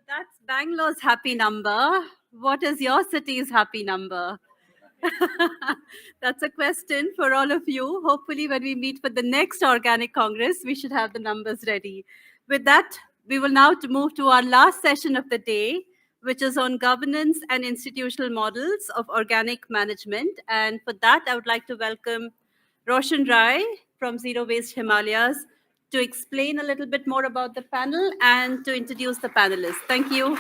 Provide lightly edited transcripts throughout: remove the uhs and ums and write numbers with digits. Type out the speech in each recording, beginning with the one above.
That's Bangalore's happy number. What is your city's happy number? That's a question for all of you. Hopefully, when we meet for the next Organic Congress, we should have the numbers ready. With that, we will now move to our last session of the day, which is on governance and institutional models of organic management. And for that, I would like to welcome Roshan from Zero Waste Himalayas to explain a little bit more about the panel and to introduce the panelists. Thank you.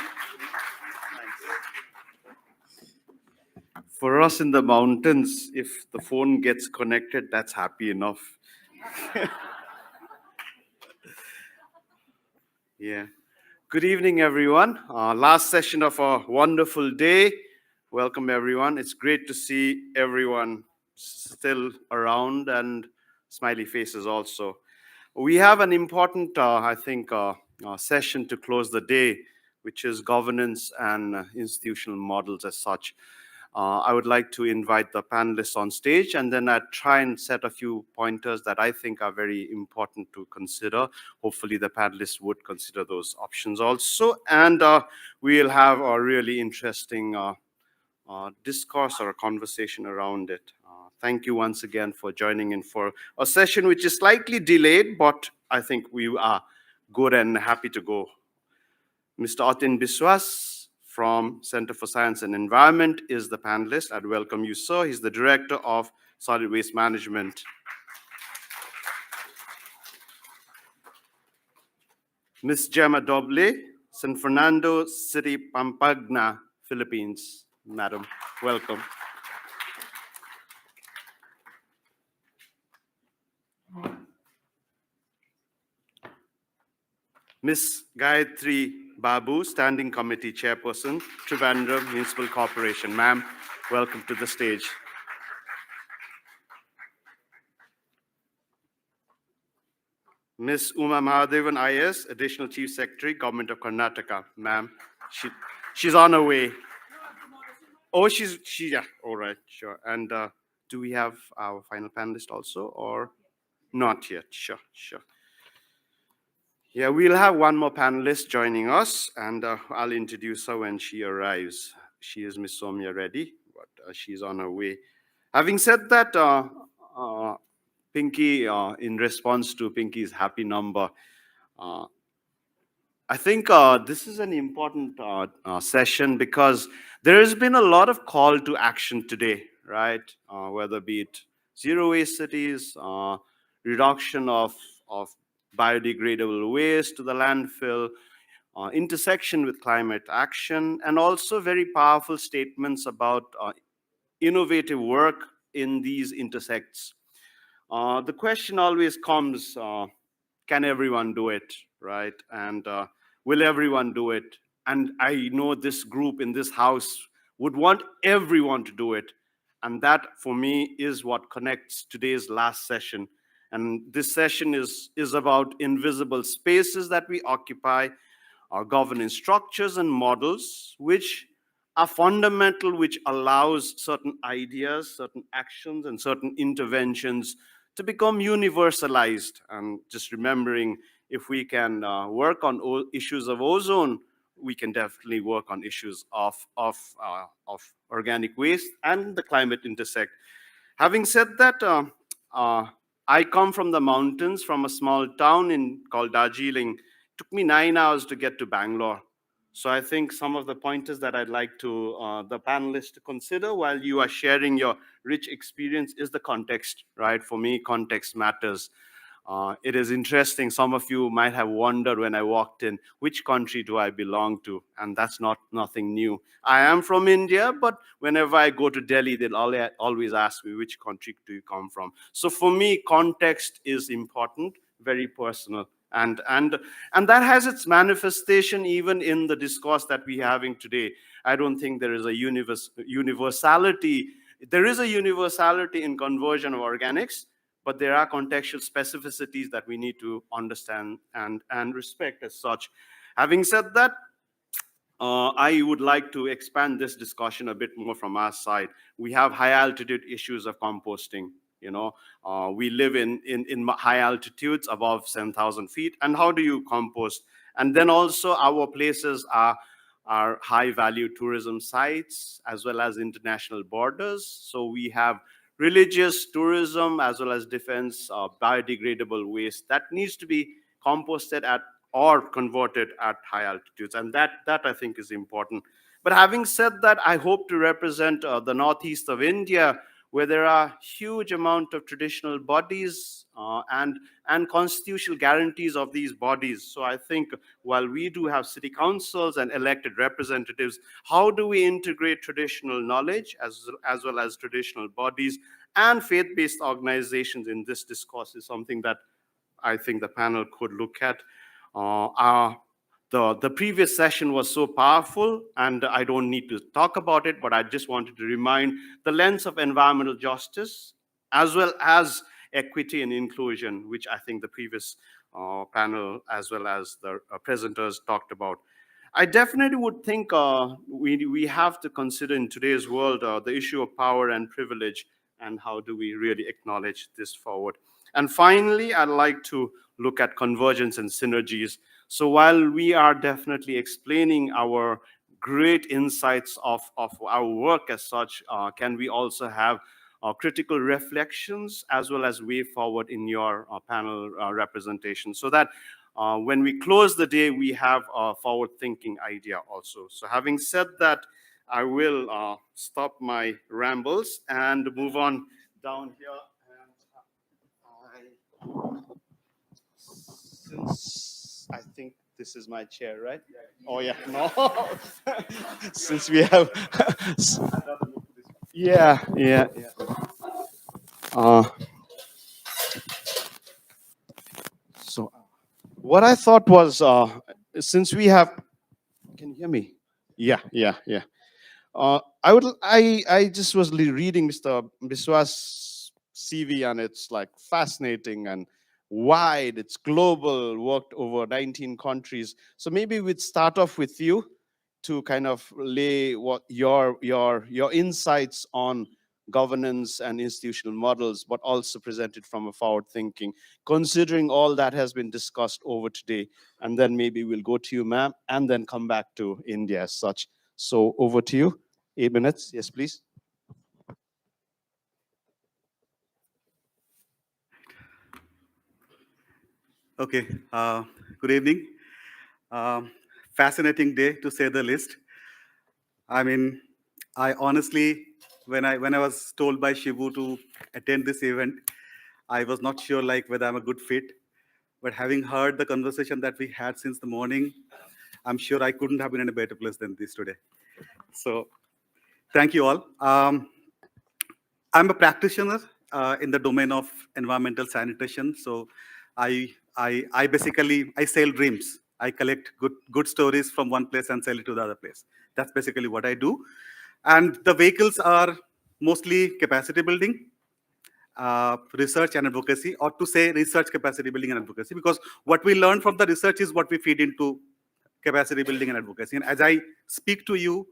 For us in the mountains, if the phone gets connected, that's happy enough. Yeah. Good evening, everyone. Last session of a wonderful day. Welcome, everyone. It's great to see everyone still around and smiley faces also. We have an important, session to close the day, which is governance and institutional models as such. I would like to invite the panelists on stage, and then I try and set a few pointers that I think are very important to consider. Hopefully the panelists would consider those options also. And we'll have a really interesting discourse or a conversation around it. Thank you once again for joining in for a session which is slightly delayed, but I think we are good and happy to go. Mr. Atin Biswas from Center for Science and Environment is the panelist. I'd welcome you, sir. He's the Director of Solid Waste Management. Ms. Gemma Doble, San Fernando City, Pampanga, Philippines. Madam, welcome. Ms. Gayatri Babu, Standing Committee Chairperson, Thiruvananthapuram Municipal Corporation. Ma'am, welcome to the stage. Ms. Uma Mahadevan, IS, Additional Chief Secretary, Government of Karnataka. Ma'am, she's on her way. Oh, yeah, all right, sure. And do we have our final panelist also, or not yet? Sure. Yeah, we'll have one more panelist joining us, and I'll introduce her when she arrives. She is Miss Sowmya Reddy, but she's on her way. Having said that, Pinky, in response to Pinky's happy number, I think this is an important session because there has been a lot of call to action today, right? Whether be it zero waste cities, reduction of biodegradable waste to the landfill, intersection with climate action, and also very powerful statements about innovative work in these intersects. The question always comes, can everyone do it, right? And will everyone do it? And I know this group in this house would want everyone to do it. And that, for me, is what connects today's last session. And this session is about invisible spaces that we occupy, our governance structures and models, which are fundamental, which allows certain ideas, certain actions, and certain interventions to become universalized. And just remembering, if we can work on issues of ozone, we can definitely work on issues of organic waste and the climate intersect. Having said that, I come from the mountains, from a small town called Darjeeling. It took me 9 hours to get to Bangalore. So I think some of the pointers that I'd like to the panelists to consider while you are sharing your rich experience is the context, right? For me, context matters. It is interesting. Some of you might have wondered when I walked in, which country do I belong to? And that's nothing new. I am from India, but whenever I go to Delhi, they'll always ask me, which country do you come from? So for me, context is important, very personal. And that has its manifestation even in the discourse that we're having today. I don't think there is a universality. There is a universality in conversion of organics, but there are contextual specificities that we need to understand and respect as such. Having said that, I would like to expand this discussion a bit more from our side. We have high altitude issues of composting. We live in high altitudes above 7,000 feet. And how do you compost? And then also our places are high value tourism sites as well as international borders. So we have religious tourism as well as defense, biodegradable waste that needs to be composted at or converted at high altitudes. And that I think is important. But having said that, I hope to represent the northeast of India, where there are huge amount of traditional bodies and constitutional guarantees of these bodies. So I think while we do have city councils and elected representatives, how do we integrate traditional knowledge as well as traditional bodies and faith-based organizations in this discourse is something that I think the panel could look at. The previous session was so powerful, and I don't need to talk about it, but I just wanted to remind the lens of environmental justice as well as equity and inclusion, which I think the previous panel as well as the presenters talked about. I definitely would think we have to consider in today's world the issue of power and privilege and how do we really acknowledge this forward. And finally, I'd like to look at convergence and synergies. So while we are definitely explaining our great insights of our work as such, can we also have critical reflections as well as way forward in your panel representation so that when we close the day, we have a forward-thinking idea also. So having said that, I will stop my rambles and move on down here. Since I think this is my chair, right? Oh yeah, no. Since we have, yeah. Uh, so what I thought was, since we have, can you hear me? Yeah. I just was reading Mr. Biswas' CV, and it's like fascinating and wide. It's global, worked over 19 countries. So maybe we'd start off with you to kind of lay what your insights on governance and institutional models, but also presented from a forward thinking, considering all that has been discussed over today. And then maybe we'll go to you, ma'am, and then come back to India as such. So over to you. 8 minutes. Yes, please. Okay, good evening. Fascinating day to say the least. I mean, I honestly, when I was told by Shivu to attend this event, I was not sure like whether I'm a good fit. But having heard the conversation that we had since the morning, I'm sure I couldn't have been in a better place than this today. So thank you all. I'm a practitioner in the domain of environmental sanitation. So I basically I sell dreams. I collect good stories from one place and sell it to the other place. That's basically what I do. And the vehicles are mostly capacity building, research and advocacy, or to say research, capacity building and advocacy, because what we learn from the research is what we feed into capacity building and advocacy. And as I speak to you,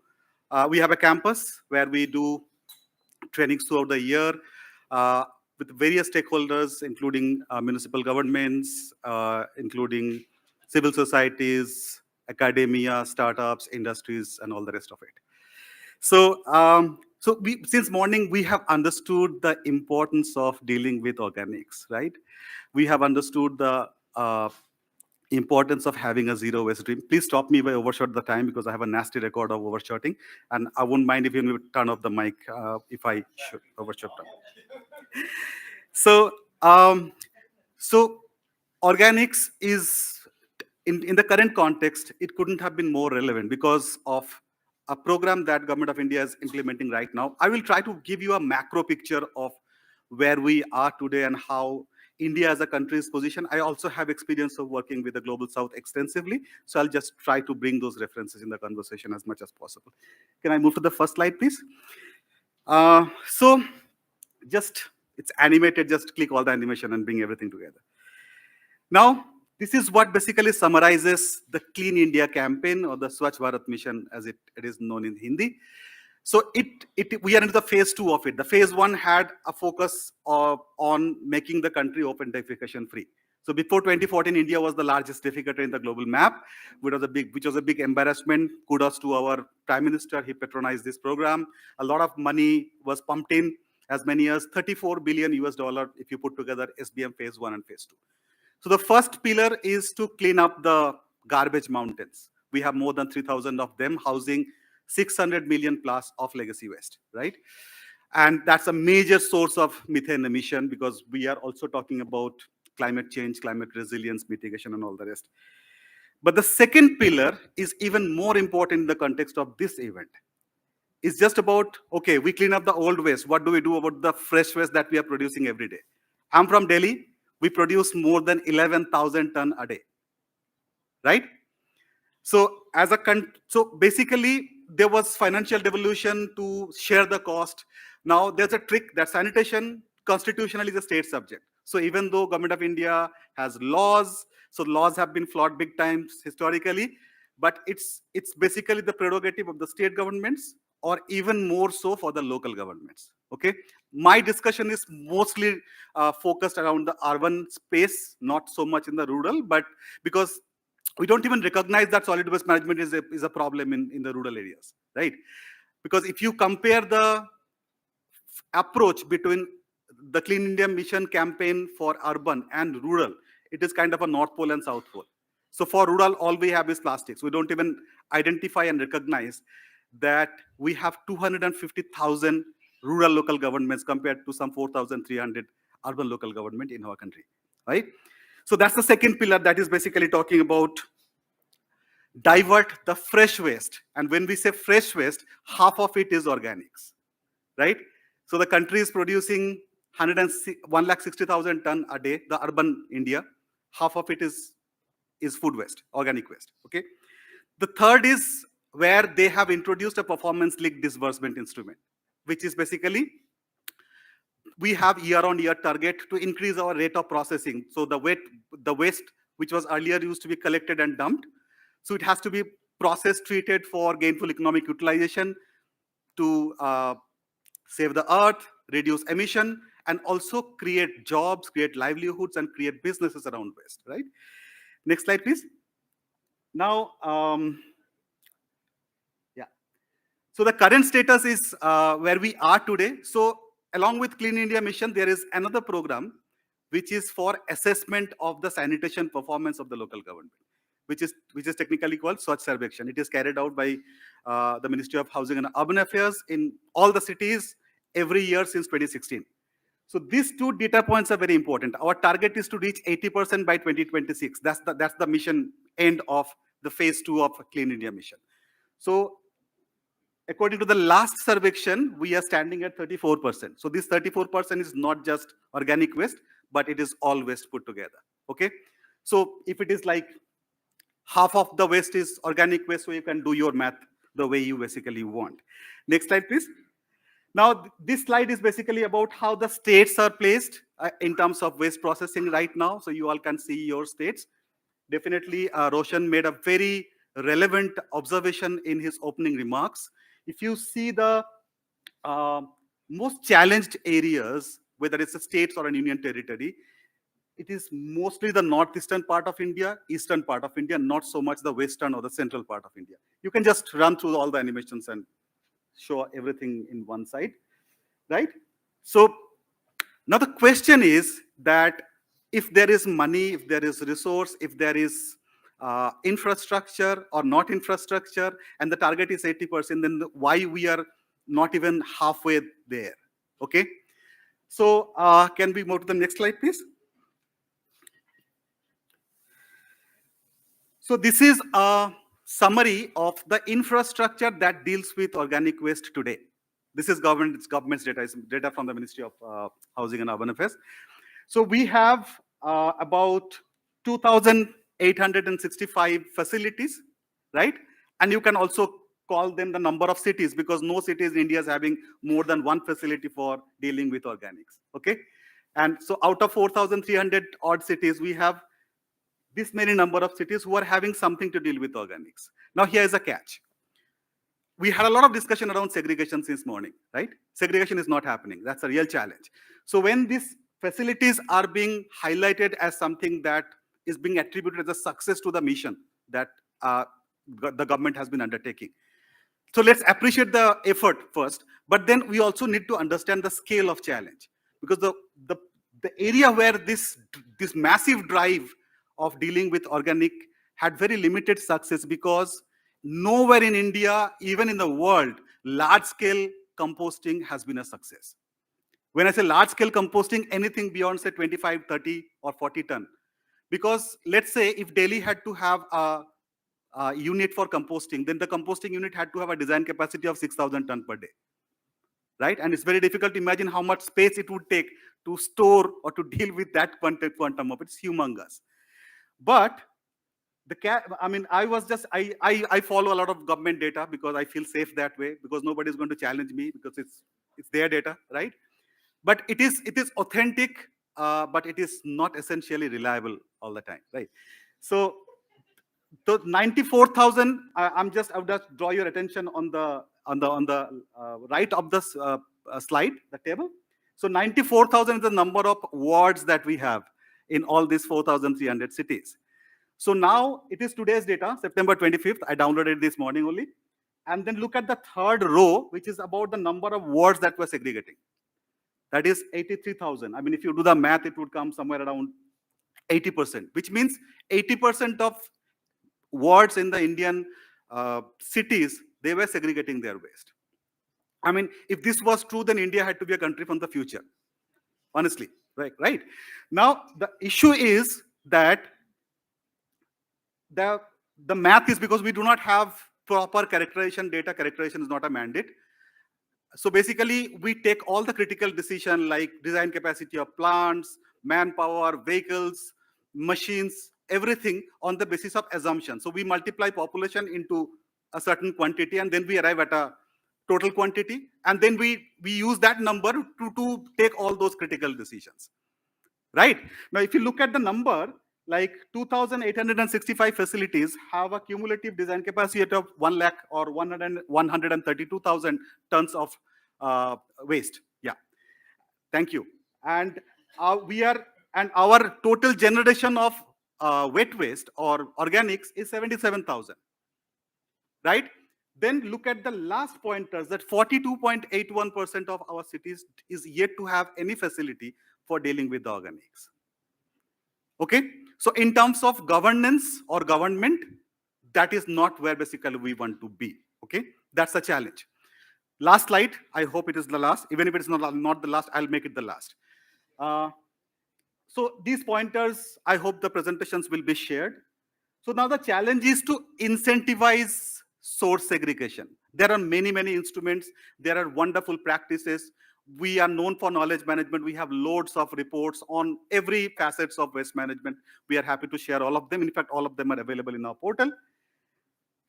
we have a campus where we do trainings throughout the year with various stakeholders, including municipal governments, including civil societies, academia, startups, industries, and all the rest of it. So we, since morning, we have understood the importance of dealing with organics, right? We have understood the importance of having a zero waste dream. Please stop me if I overshot the time because I have a nasty record of overshooting, and I wouldn't mind if you turn off the mic if I should overshot time. So, so organics is in the current context, it couldn't have been more relevant because of a program that Government of India is implementing right now. I will try to give you a macro picture of where we are today and how India as a country's position. I also have experience of working with the Global South extensively, so I'll just try to bring those references in the conversation as much as possible. Can I move to the first slide, please? So just, it's animated, just click all the animation and bring everything together. Now, this is what basically summarizes the Clean India campaign or the Swachh Bharat mission as it is known in Hindi. So we are into the phase 2 of it. The phase 1 had a focus on making the country open defecation free. So before 2014, India was the largest defecator in the global map, which was a big embarrassment. Kudos to our Prime Minister. He patronized this program. A lot of money was pumped in, as many as 34 billion US dollar if you put together SBM phase 1 and phase 2. So the first pillar is to clean up the garbage mountains. We have more than 3,000 of them, housing 600 million plus of legacy waste, right? And that's a major source of methane emission, because we are also talking about climate change, climate resilience, mitigation, and all the rest. But the second pillar is even more important in the context of this event. It's just about, okay, we clean up the old waste. What do we do about the fresh waste that we are producing every day? I'm from Delhi. We produce more than 11,000 tons a day, right? So basically, there was financial devolution to share the cost. Now there's a trick that sanitation constitutionally is a state subject. So even though Government of India has laws, so laws have been flawed big times historically, but it's basically the prerogative of the state governments, or even more so for the local governments. Okay, my discussion is mostly focused around the urban space, not so much in the rural, but because we don't even recognize that solid waste management is a problem in the rural areas, right? Because if you compare the approach between the Clean India Mission campaign for urban and rural, it is kind of a North Pole and South Pole. So for rural, all we have is plastics. We don't even identify and recognize that we have 250,000 rural local governments compared to some 4,300 urban local government in our country, right? So that's the second pillar, that is basically talking about divert the fresh waste. And when we say fresh waste, half of it is organics, right? So the country is producing 160,000 tons a day, the urban India. Half of it is food waste, organic waste, okay? The third is where they have introduced a performance-linked disbursement instrument, which is basically, we have year-on-year target to increase our rate of processing. So the waste which was earlier used to be collected and dumped, so it has to be processed, treated for gainful economic utilization to save the earth, reduce emission, and also create jobs, create livelihoods, and create businesses around waste, right? Next slide, please. Now, yeah. So the current status is where we are today. So along with Clean India Mission, there is another program which is for assessment of the sanitation performance of the local government, which is technically called Swachh Sarvekshan. It is carried out by the Ministry of Housing and Urban Affairs in all the cities every year since 2016. So these two data points are very important. Our target is to reach 80% by 2026. That's the mission end of the phase 2 of Clean India Mission. So according to the last survection, we are standing at 34%. So this 34% is not just organic waste, but it is all waste put together. Okay. So if it is like half of the waste is organic waste, so you can do your math the way you basically want. Next slide, please. Now, this slide is basically about how the states are placed in terms of waste processing right now. So you all can see your states. Definitely, Roshan made a very relevant observation in his opening remarks. If you see the most challenged areas, whether it's a state or a union territory, it is mostly the northeastern part of India, eastern part of India, not so much the western or the central part of India. You can just run through all the animations and show everything in one side, right? So now the question is that if there is money, if there is resource, if there is infrastructure or not infrastructure, and the target is 80%, then why we are not even halfway there, okay? So can we move to the next slide, please? So this is a summary of the infrastructure that deals with organic waste today. This is government's data, is data from the Ministry of Housing and Urban Affairs. So we have about 2,865 facilities, right? And you can also call them the number of cities, because no cities in India is having more than one facility for dealing with organics, okay? And so out of 4,300 odd cities, we have this many number of cities who are having something to deal with organics. Now here is a catch. We had a lot of discussion around segregation since morning, right? Segregation is not happening. That's a real challenge. So when this facilities are being highlighted as something that is being attributed as a success to the mission that the government has been undertaking. So let's appreciate the effort first, but then we also need to understand the scale of challenge, because the area where this massive drive of dealing with organic had very limited success, because nowhere in India, even in the world, large scale composting has been a success. When I say large scale composting, anything beyond say 25, 30 or 40 ton. Because let's say if Delhi had to have a unit for composting, then the composting unit had to have a design capacity of 6,000 ton per day, right? And it's very difficult to imagine how much space it would take to store or to deal with that quantum of it. It's humongous. But I follow a lot of government data because I feel safe that way, because nobody's going to challenge me, because it's their data, right? But it is authentic, but it is not essentially reliable all the time, right? So the 94,000, I'll just draw your attention on the right of this slide, the table. So 94,000 is the number of wards that we have in all these 4,300 cities. So now it is today's data, September 25th. I downloaded it this morning only. And then look at the third row, which is about the number of wards that we're segregating. That is 83,000. I mean, if you do the math, it would come somewhere around 80%, which means 80% of wards in the Indian cities, they were segregating their waste. I mean, if this was true, then India had to be a country from the future, honestly, right? Now, the issue is that the math is, because we do not have proper characterization data. Characterization is not a mandate. So basically, we take all the critical decision like design capacity of plants, manpower, vehicles, machines, everything on the basis of assumption. So we multiply population into a certain quantity, and then we arrive at a total quantity, and then we use that number to take all those critical decisions, right? Now, if you look at the number, like 2,865 facilities have a cumulative design capacity of 1 lakh or 132,000 tons of waste. Yeah, thank you. And our total generation of wet waste or organics is 77,000, right? Then look at the last pointers, that 42.81% of our cities is yet to have any facility for dealing with the organics. Okay, so in terms of governance or government, that is not where basically we want to be. Okay, that's a challenge. Last slide, I hope it is the last. Even if it's not the last, I'll make it the last. So these pointers, I hope the presentations will be shared. So now the challenge is to incentivize source segregation. There are many instruments. There are wonderful practices. We are known for knowledge management. We have loads of reports on every facets of waste management. We are happy to share all of them. In fact, all of them are available in our portal.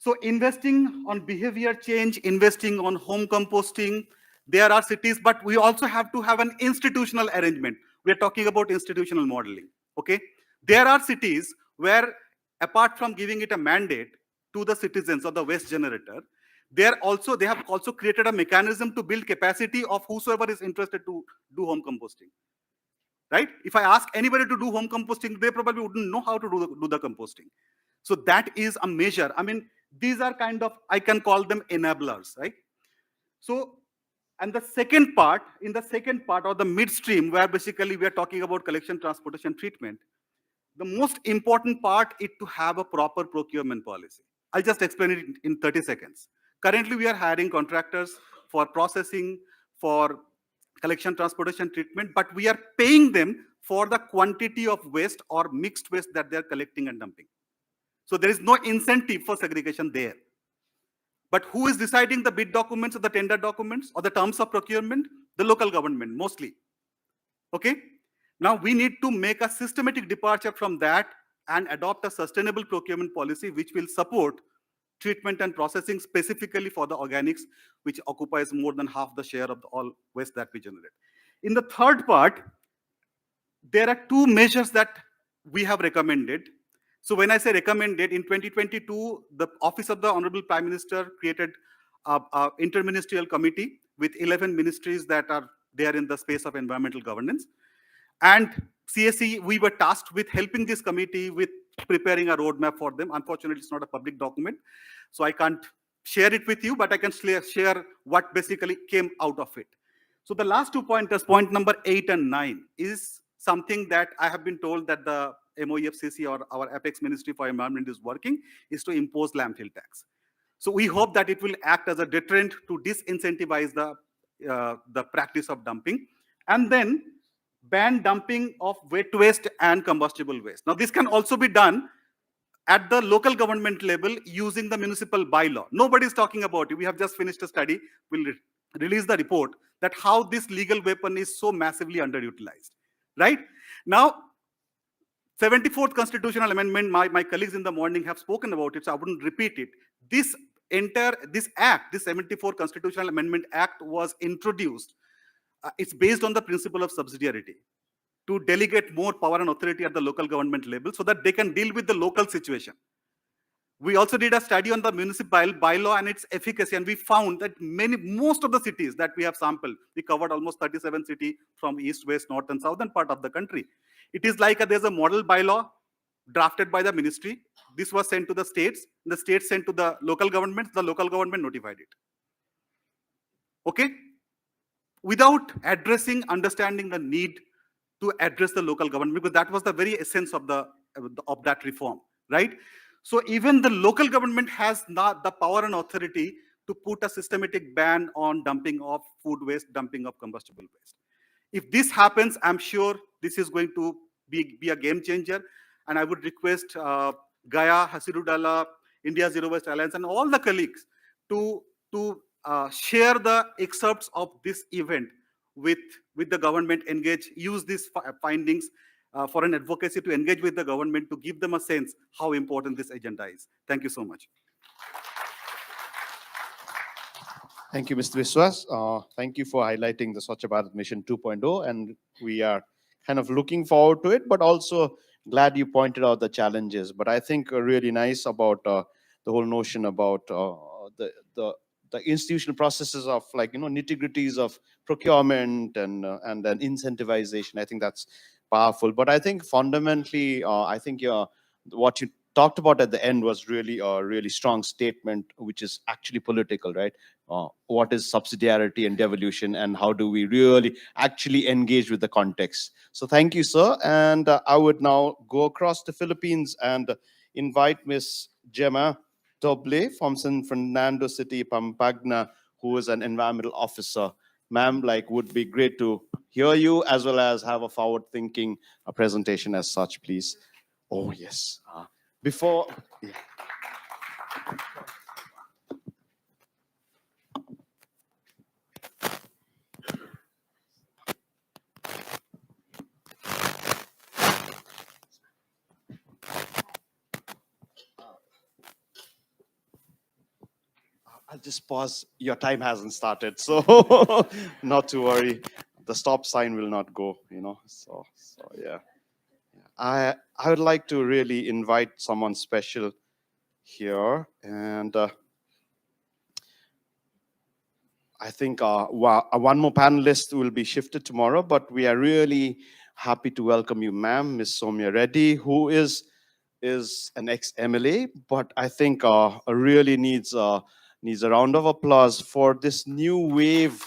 So investing on behavior change, investing on home composting. There are cities, but we also have to have an institutional arrangement. We are talking about institutional modeling. Okay, there are cities where, apart from giving it a mandate to the citizens or the waste generator, they have also created a mechanism to build capacity of whosoever is interested to do home composting, right? If I ask anybody to do home composting, they probably wouldn't know how to do the composting. So that is a measure. I mean, these are kind of, I can call them enablers, right? So, and the second part, or the midstream, where basically we are talking about collection, transportation, treatment, the most important part is to have a proper procurement policy. I'll just explain it in 30 seconds. Currently, we are hiring contractors for processing, for collection, transportation, treatment, but we are paying them for the quantity of waste or mixed waste that they're collecting and dumping. So there is no incentive for segregation there. But who is deciding the bid documents or the tender documents or the terms of procurement? The local government, mostly. Okay? Now we need to make a systematic departure from that and adopt a sustainable procurement policy which will support treatment and processing specifically for the organics, which occupies more than half the share of all waste that we generate. In the third part, there are two measures that we have recommended. So when I say recommended, in 2022, the Office of the Honorable Prime Minister created an interministerial committee with 11 ministries that are there in the space of environmental governance. And CSE, we were tasked with helping this committee with preparing a roadmap for them. Unfortunately, it's not a public document, so I can't share it with you, but I can share what basically came out of it. So the last 2 pointers, point number 8 and 9, is something that I have been told that the MOEFCC or our Apex Ministry for Environment is working, is to impose landfill tax. So we hope that it will act as a deterrent to disincentivize the practice of dumping, and then ban dumping of wet waste and combustible waste. Now, this can also be done at the local government level using the municipal bylaw. Nobody is talking about it. We have just finished a study. We'll release the report that how this legal weapon is so massively underutilized. Right? Now, 74th constitutional amendment, my colleagues in the morning have spoken about it, so I wouldn't repeat it. This 74th constitutional amendment act was introduced. It's based on the principle of subsidiarity, to delegate more power and authority at the local government level so that they can deal with the local situation. We also did a study on the municipal bylaw and its efficacy, and we found that most of the cities that we have sampled, we covered almost 37 cities from east, west, north, and southern part of the country. It is like there's a model bylaw drafted by the ministry. This was sent to the states sent to the local government notified it. Okay? Without understanding the need to address the local government, because that was the very essence of that reform, right? So even the local government has not the power and authority to put a systematic ban on dumping of food waste, dumping of combustible waste. If this happens, I'm sure this is going to be a game changer. And I would request Gaya, Hasirudala, India Zero Waste Alliance, and all the colleagues to share the excerpts of this event with the government, use these findings for an advocacy to engage with the government to give them a sense how important this agenda is. Thank you so much. Thank you, Mr. Biswas. Thank you for highlighting the Swachh Bharat Mission 2.0, and we are kind of looking forward to it, but also glad you pointed out the challenges. But I think really nice about the whole notion about the institutional processes of nitty-gritties of procurement and then incentivization. I think that's powerful. But I think fundamentally, I think what you talked about at the end was really a really strong statement, which is actually political, right? What is subsidiarity and devolution, and how do we really actually engage with the context? So thank you, sir. And I would now go across the Philippines and invite Miss Gemma Doble from San Fernando City, Pampanga, who is an environmental officer. Ma'am, would be great to hear you as well as have a forward-thinking presentation as such, please. Oh, yes. Before... Yeah. I'll just pause. Your time hasn't started, so not to worry. The stop sign will not go, So yeah. I would like to really invite someone special here, and I think one more panelist will be shifted tomorrow, but we are really happy to welcome you, ma'am, Miss Sowmya Reddy, who is an ex-MLA, but I think really needs a round of applause for this new wave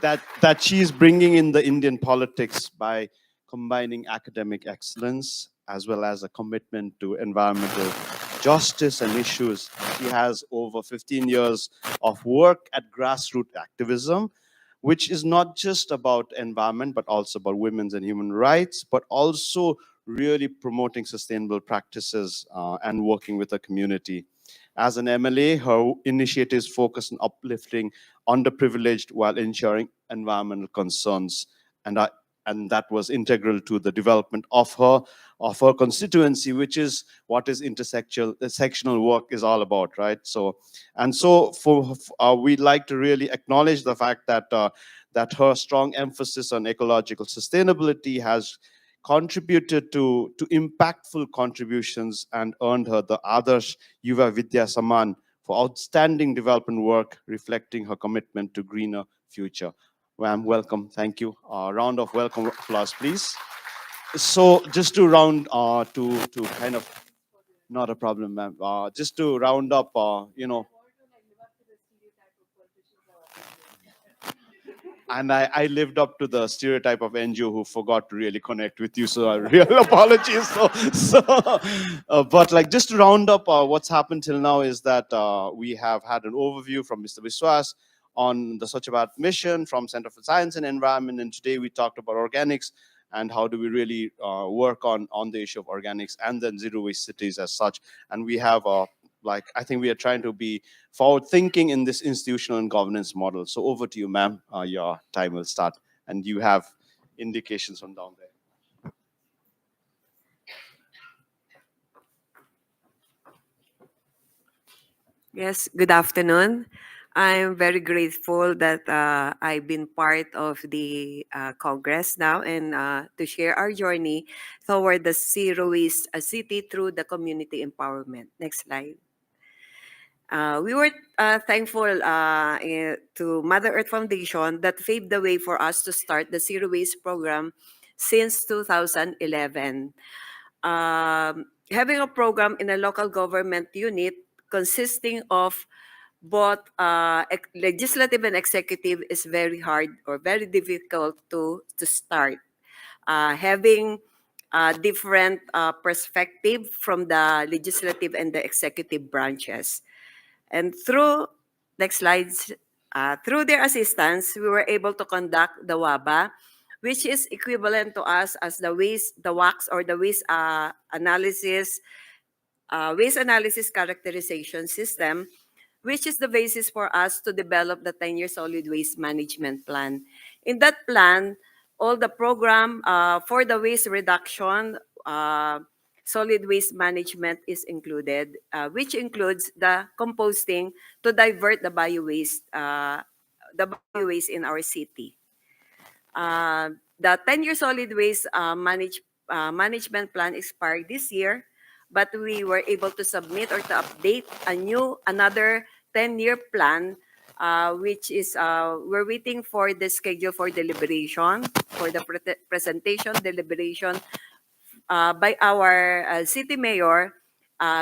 that she's bringing in the Indian politics by combining academic excellence as well as a commitment to environmental justice and issues. She has over 15 years of work at grassroots activism, which is not just about environment, but also about women's and human rights, but also really promoting sustainable practices and working with the community. As an MLA, her initiatives focus on uplifting underprivileged while ensuring environmental concerns. And that was integral to the development of her constituency, which is what is intersectional work is all about, right? So we'd like to really acknowledge the fact that her strong emphasis on ecological sustainability has contributed to impactful contributions and earned her the Adarsh Yuva Vidya Saman for outstanding development work, reflecting her commitment to greener future. Ma'am, welcome. Thank you. Round of welcome applause, please. So just to round, to kind of, not a problem, ma'am. Just to round up, and I lived up to the stereotype of NGO who forgot to really connect with you. So real apologies. But like just to round up, what's happened till now is that we have had an overview from Mr. Biswas on the Swachh Bharat mission from Center for Science and Environment, and today we talked about organics and how do we really work on the issue of organics and then zero waste cities as such. And we have like I think we are trying to be forward thinking in this institutional and governance model. So over to you, ma'am. Your time will start, and you have indications from down there. Yes, good afternoon. I'm very grateful that I've been part of the Congress now and to share our journey toward the zero waste city through the community empowerment. Next slide. We were thankful to Mother Earth Foundation that paved the way for us to start the zero waste program since 2011. Having a program in a local government unit consisting of both legislative and executive is very hard or very difficult to start. Having different perspective from the legislative and the executive branches. And through, next slides, through their assistance, we were able to conduct the WABA, which is equivalent to us as the WACS or the waste analysis characterization system, which is the basis for us to develop the 10-year solid waste management plan. In that plan, all the program for the waste reduction, solid waste management is included, which includes the composting to divert the bio-waste in our city. The 10-year solid waste management plan expired this year, but we were able to submit or to update another 10-year plan, which is we're waiting for the schedule for deliberation, for the presentation deliberation by our city mayor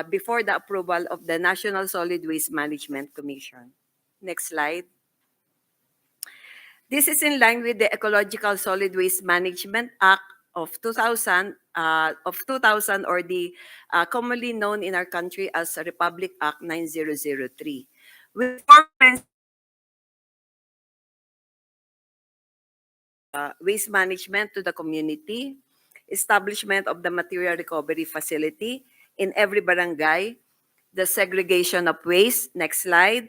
before the approval of the National Solid Waste Management Commission. Next slide. This is in line with the Ecological Solid Waste Management Act of 2000, or the commonly known in our country as Republic Act 9003. With four waste management to the community, establishment of the material recovery facility in every barangay, the segregation of waste, next slide,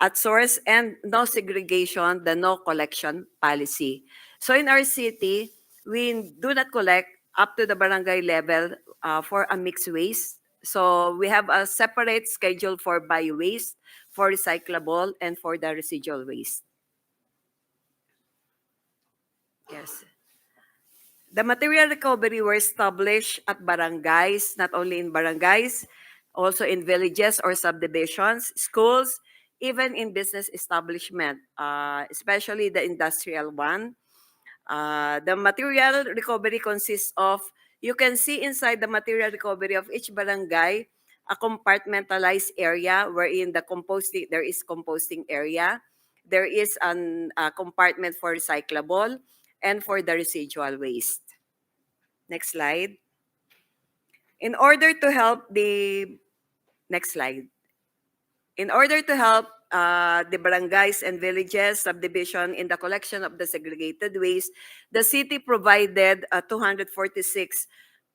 at source, and no segregation, the no collection policy. So in our city, we do not collect up to the barangay level for a mixed waste. So we have a separate schedule for bio-waste, for recyclable, and for the residual waste. Yes. The material recovery were established at barangays, not only in barangays, also in villages or subdivisions, schools, even in business establishment, especially the industrial one. The material recovery consists of, you can see inside the material recovery of each barangay, a compartmentalized area wherein there is composting area. There is a compartment for recyclable and for the residual waste. Next slide. In order to help next slide. In order to help the barangays and villages subdivision in the collection of the segregated waste, the city provided 246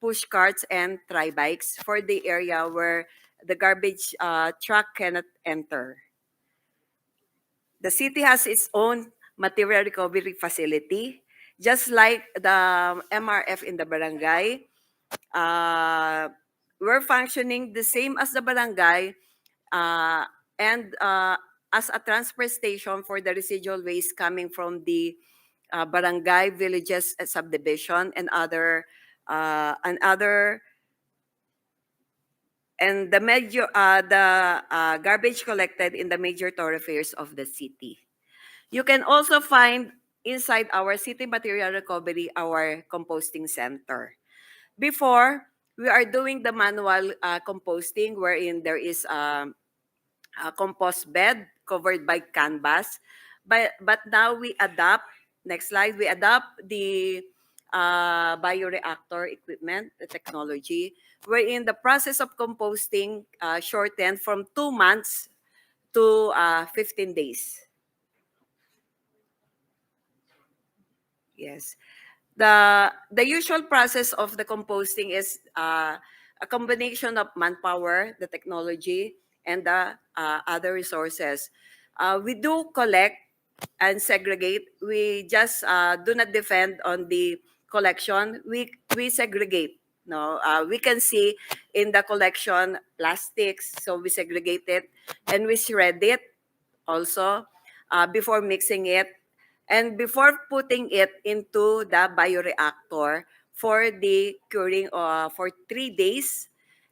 push carts and tri-bikes for the area where the garbage truck cannot enter. The city has its own material recovery facility, just like the MRF in the barangay. We're functioning the same as the barangay, and as a transfer station for the residual waste coming from the barangay, villages, subdivision, and the garbage collected in the major thoroughfares of the city. You can also find inside our city material recovery, our composting center. Before, we are doing the manual composting wherein there is a compost bed covered by canvas. But now we adapt, next slide, we adapt the bioreactor equipment, the technology, wherein the process of composting shortened from 2 months to 15 days. Yes. The usual process of the composting is a combination of manpower, the technology, and the other resources. We do collect and segregate. We just do not depend on the collection. We segregate. No, we can see in the collection plastics, so we segregate it and we shred it also before mixing it and before putting it into the bioreactor for the curing for 3 days.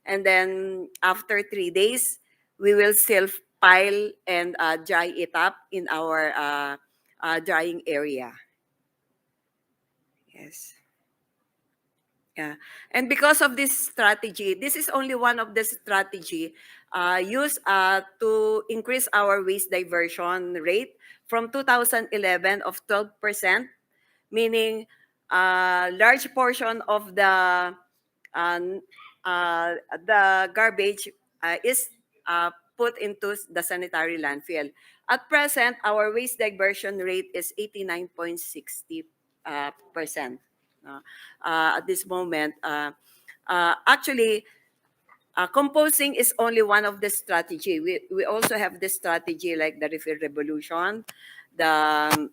And then after 3 days, we will still pile and dry it up in our drying area. Yes. Yeah. And because of this strategy, this is only one of the strategy used to increase our waste diversion rate from 2011 of 12%, meaning large portion of uh, the garbage is put into the sanitary landfill. At present, our waste diversion rate is 89.60%. At this moment, actually, composting is only one of the strategy. We also have this strategy like the refill revolution, the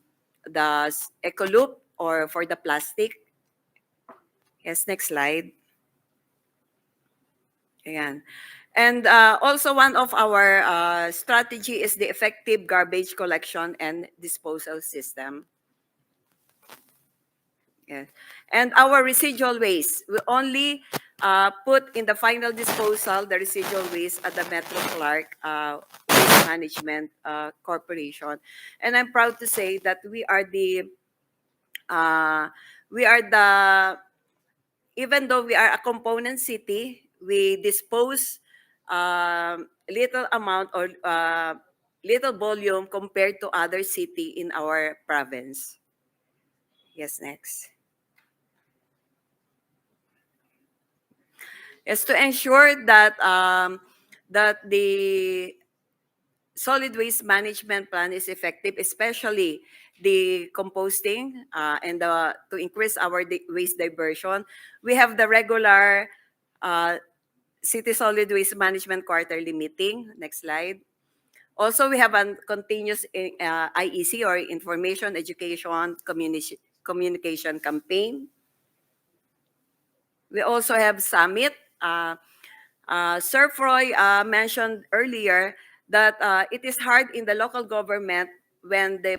eco loop or for the plastic. Yes, next slide. Ayan. And also one of our strategy is the effective garbage collection and disposal system. Yes. And our residual waste, we only put in the final disposal the residual waste at the Metro Clark Waste Management Corporation. And I'm proud to say that even though we are a component city, we dispose little amount or little volume compared to other city in our province. Yes, next. Is to ensure that that the solid waste management plan is effective, especially the composting and to increase our waste diversion. We have the regular City Solid Waste Management quarterly meeting. Next slide. Also, we have a continuous IEC or Information, Education, Communication Campaign. We also have Summit. Sir Froy mentioned earlier that it is hard in the local government when the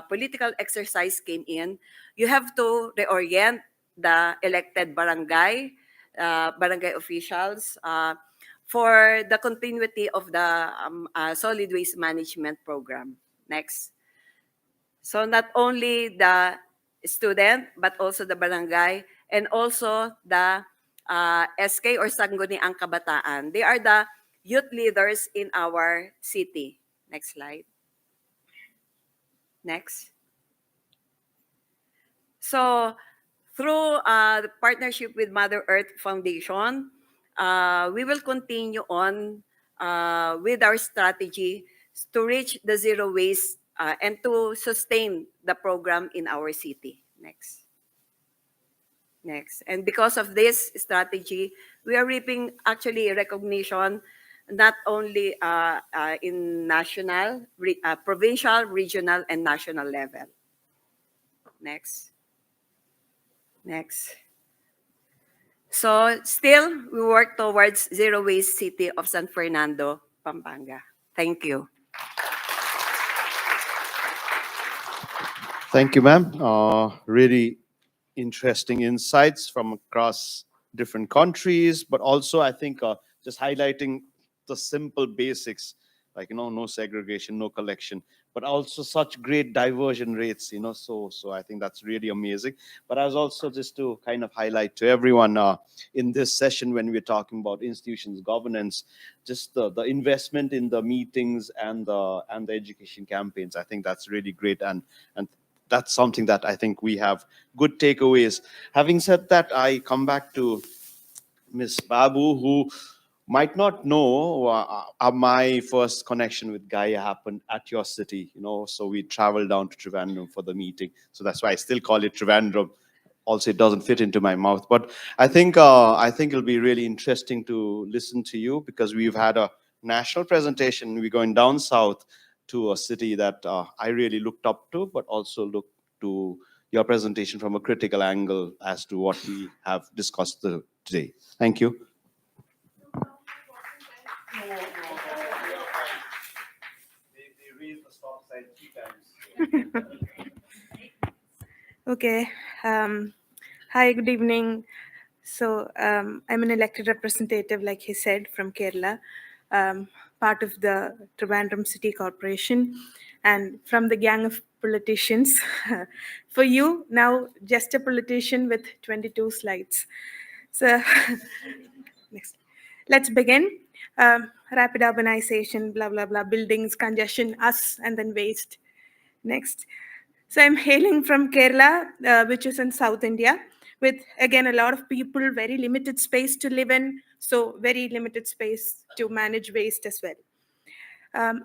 political exercise came in. You have to reorient the elected barangay officials for the continuity of the solid waste management program. Next. So not only the student, but also the barangay and also the SK or Sangguniang Kabataan. They are the youth leaders in our city. Next slide. Next. So through the partnership with Mother Earth Foundation, we will continue on with our strategy to reach the zero waste and to sustain the program in our city. Next. Next. And because of this strategy, we are reaping actually recognition not only in national, provincial, regional, and national level. Next. Next. So still, we work towards zero waste city of San Fernando, Pampanga. Thank you. Thank you, ma'am. Really interesting insights from across different countries, but also I think just highlighting the simple basics, like, no segregation, no collection, but also such great diversion rates, so I think that's really amazing. But I was also just to kind of highlight to everyone in this session, when we're talking about institutions governance, just the investment in the meetings and the education campaigns. I think that's really great, and that's something that I think we have good takeaways. Having said that, I come back to Miss Babu, who might not know, my first connection with Gaia happened at your city, so we traveled down to Trivandrum for the meeting. So that's why I still call it Trivandrum. Also, it doesn't fit into my mouth. But I think it'll be really interesting to listen to you, because we've had a national presentation. We're going down south to a city that I really looked up to, but also looked to your presentation from a critical angle as to what we have discussed today. Thank you. Okay. Hi, good evening. So I'm an elected representative, like he said, from Kerala, part of the Trivandrum City Corporation, and from the gang of politicians. For you, now just a politician with 22 slides. So next, let's begin. Rapid urbanization, blah, blah, blah, buildings, congestion, us, and then waste. Next. So I'm hailing from Kerala, which is in South India, with, again, a lot of people, very limited space to live in, so very limited space to manage waste as well.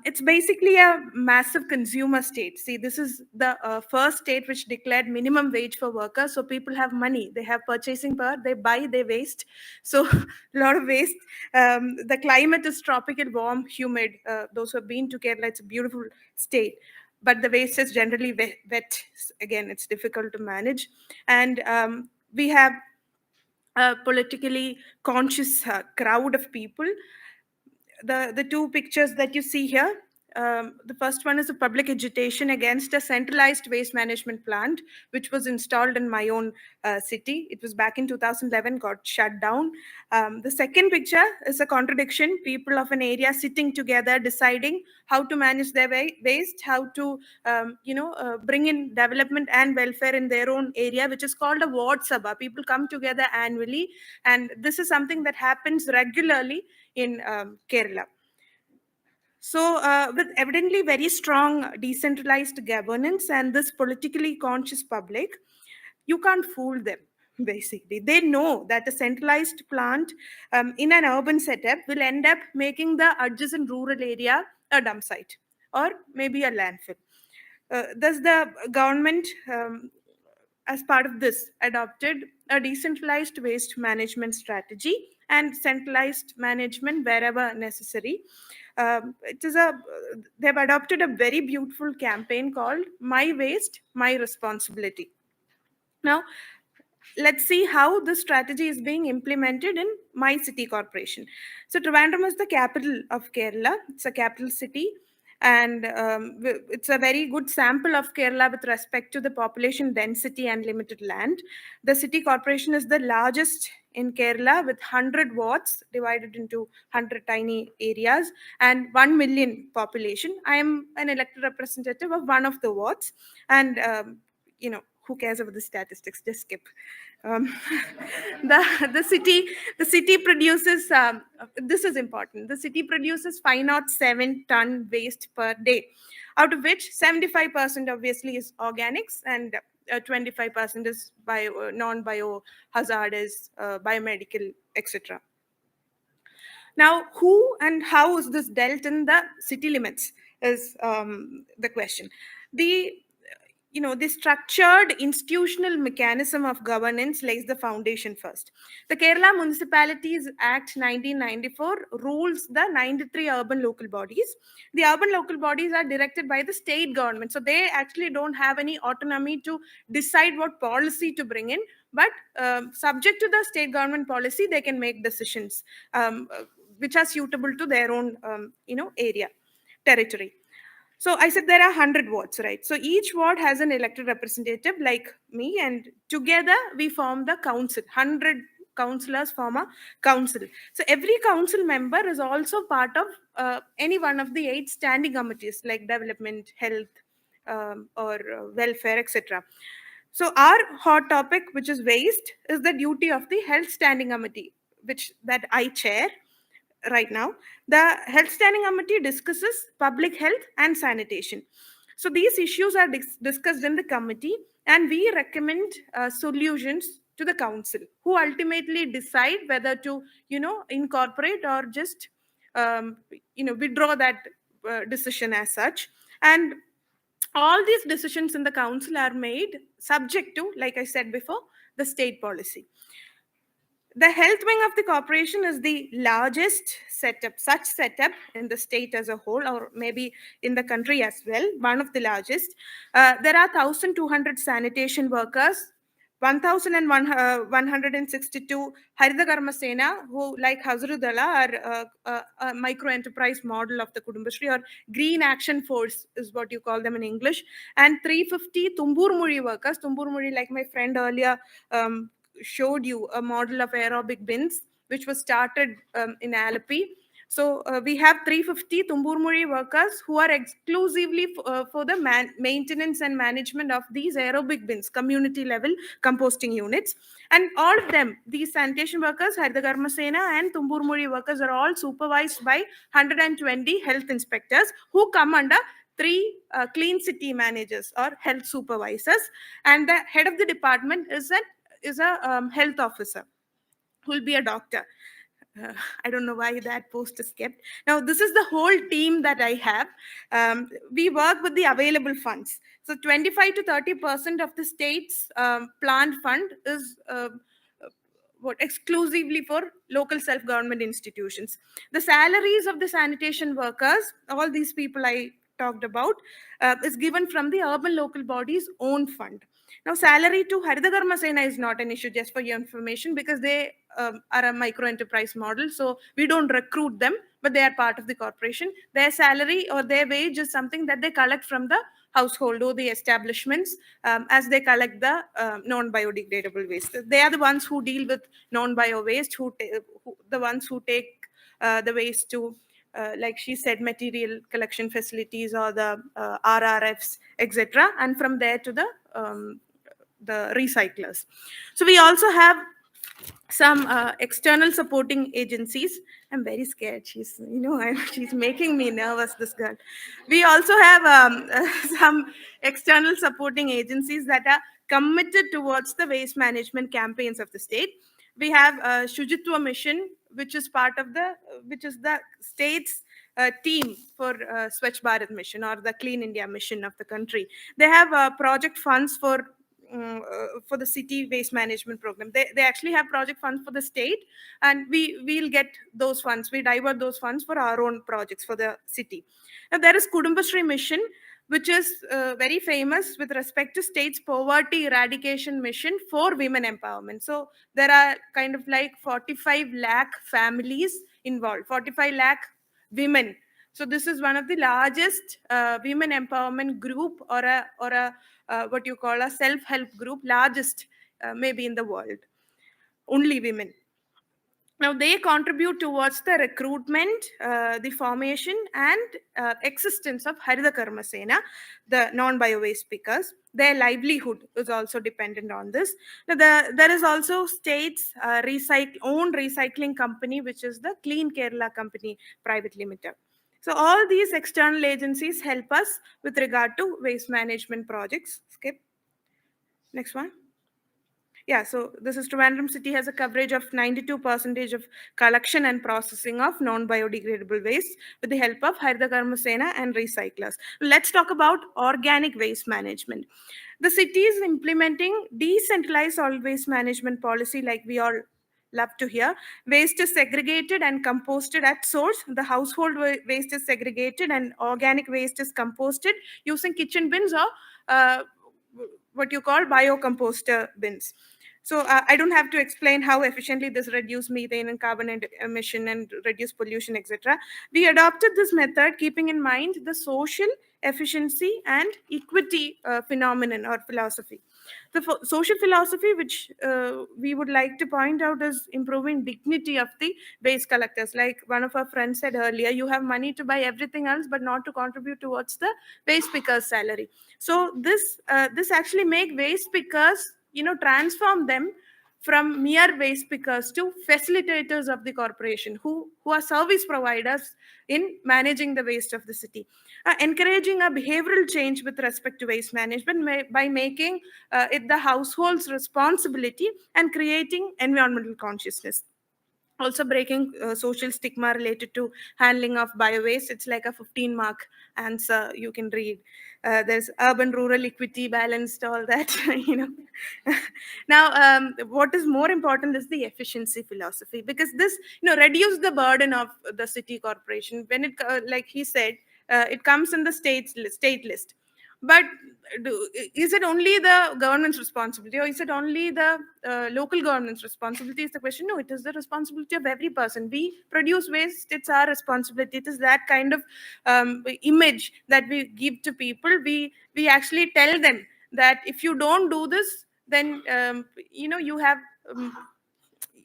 It's basically a massive consumer state. See, this is the first state which declared minimum wage for workers. So people have money, they have purchasing power, they buy, they waste. So a lot of waste. The climate is tropical, warm, humid. Those who have been to Kerala, it's a beautiful state. But the waste is generally wet. Again, it's difficult to manage. And we have a politically conscious crowd of people. The two pictures that you see here, the first one is a public agitation against a centralized waste management plant, which was installed in my own city. It was back in 2011, got shut down. The second picture is a contradiction. People of an area sitting together, deciding how to manage their waste, how to bring in development and welfare in their own area, which is called a ward sabha. People come together annually, and this is something that happens regularly in Kerala. So, with evidently very strong decentralized governance and this politically conscious public, you can't fool them, basically. They know that a centralized plant in an urban setup will end up making the adjacent rural area a dump site or maybe a landfill. Thus, the government, as part of this, adopted a decentralized waste management strategy and centralized management wherever necessary. They've adopted a very beautiful campaign called My Waste, My Responsibility. Now, let's see how this strategy is being implemented in my city corporation. So Trivandrum is the capital of Kerala. It's a capital city, and it's a very good sample of Kerala with respect to the population density and limited land. The city corporation is the largest in Kerala with 100 wards divided into 100 tiny areas and 1 million population. I am an elected representative of one of the wards, and who cares about the statistics? Just skip. Um, the city produces. This is important. The city produces 507 ton waste per day, out of which 75% obviously is organics and 25% is non-bio hazardous, biomedical, etc. Now, who and how is this dealt in the city limits is the question. The structured institutional mechanism of governance lays the foundation first. The Kerala Municipalities Act 1994 rules the 93 urban local bodies. The urban local bodies are directed by the state government, so they actually don't have any autonomy to decide what policy to bring in, but subject to the state government policy, they can make decisions which are suitable to their own area, territory. So I said there are 100 wards, right? So each ward has an elected representative like me, and together we form the council. 100 councillors form a council. So every council member is also part of any one of the 8 standing committees like development, health, or welfare, etc. So our hot topic, which is waste, is the duty of the health standing committee, which that I chair right now. The health standing committee discusses public health and sanitation. So these issues are discussed in the committee, and we recommend solutions to the council, who ultimately decide whether to, incorporate or just, withdraw that decision as such. And all these decisions in the council are made subject to, like I said before, the state policy. The health wing of the corporation is the largest such setup in the state as a whole, or maybe in the country as well, one of the largest. There are 1,200 sanitation workers, 1,162 Haritha Karma Sena, who, like Hazrudala, are a micro enterprise model of the Kudumbashree, or Green Action Force is what you call them in English, and 350 Tumbur Muri workers. Tumbur Muri, like my friend earlier showed you, a model of aerobic bins, which was started in Alleppey. So we have 350 Tumburmuri workers who are exclusively for the maintenance and management of these aerobic bins, community level composting units. And all of them, these sanitation workers, Haritha Karma Sena and Tumburmuri workers, are all supervised by 120 health inspectors who come under 3 clean city managers or health supervisors. And the head of the department is a health officer who will be a doctor. I don't know why that post is kept. Now, this is the whole team that I have. We work with the available funds. So 25 to 30% of the state's planned fund is exclusively for local self-government institutions. The salaries of the sanitation workers, all these people I talked about, is given from the urban local body's own fund. Now, salary to Haritha Karma Sena is not an issue, just for your information, because they are a micro enterprise model. So we don't recruit them, but they are part of the corporation. Their salary or their wage is something that they collect from the household or the establishments as they collect the non-biodegradable waste. They are the ones who deal with non-bio waste, the ones who take the waste to, like she said, material collection facilities or the RRFs, etc., and from there to the recyclers. So we also have some external supporting agencies. I'm very scared. She's making me nervous, this girl. We also have some external supporting agencies that are committed towards the waste management campaigns of the state. We have Shujitwa Mission, which is the state's team for Swachh Bharat Mission, or the Clean India Mission of the country. They have project funds for the city waste management program. They actually have project funds for the state, and we'll get those funds. We divert those funds for our own projects for the city. Now, there is Kudumbashree Mission, which is very famous with respect to state's poverty eradication mission for women empowerment. So there are kind of like 45 lakh families involved, 45 lakh women. So this is one of the largest women empowerment group, or a what you call a self-help group, largest maybe in the world, only women. Now, they contribute towards the recruitment, the formation, and existence of Haritha Karma Sena, the non-bio waste pickers. Their livelihood is also dependent on this. Now, there is also state's own recycling company, which is the Clean Kerala Company Private Limited. So all these external agencies help us with regard to waste management projects. Skip. Next one. Yeah, so this is Trivandrum city has a coverage of 92% of collection and processing of non-biodegradable waste with the help of Haritha Karma Sena and recyclers. Let's talk about organic waste management. The city is implementing decentralized solid waste management policy, like we all love to hear. Waste is segregated and composted at source. The household waste is segregated and organic waste is composted using kitchen bins or what you call biocomposter bins. So I don't have to explain how efficiently this reduces methane and carbon emission and reduce pollution, etc. We adopted this method keeping in mind the social, efficiency, and equity phenomenon or philosophy. The social philosophy, which we would like to point out, is improving dignity of the waste collectors. Like one of our friends said earlier, you have money to buy everything else, but not to contribute towards the waste picker's salary. So this actually make waste pickers, transform them from mere waste pickers to facilitators of the corporation who are service providers in managing the waste of the city. Encouraging a behavioral change with respect to waste management by making it the household's responsibility and creating environmental consciousness. Also breaking social stigma related to handling of biowaste. It's like a 15-mark answer you can read. There's urban rural equity balanced, all that. Now what is more important is the efficiency philosophy, because this reduce the burden of the city corporation. When it like he said, it comes in the state list. But is it only the government's responsibility, or is it only the local government's responsibility is the question? No, it is the responsibility of every person. We produce waste, it's our responsibility. It is that kind of image that we give to people. We actually tell them that if you don't do this, then you have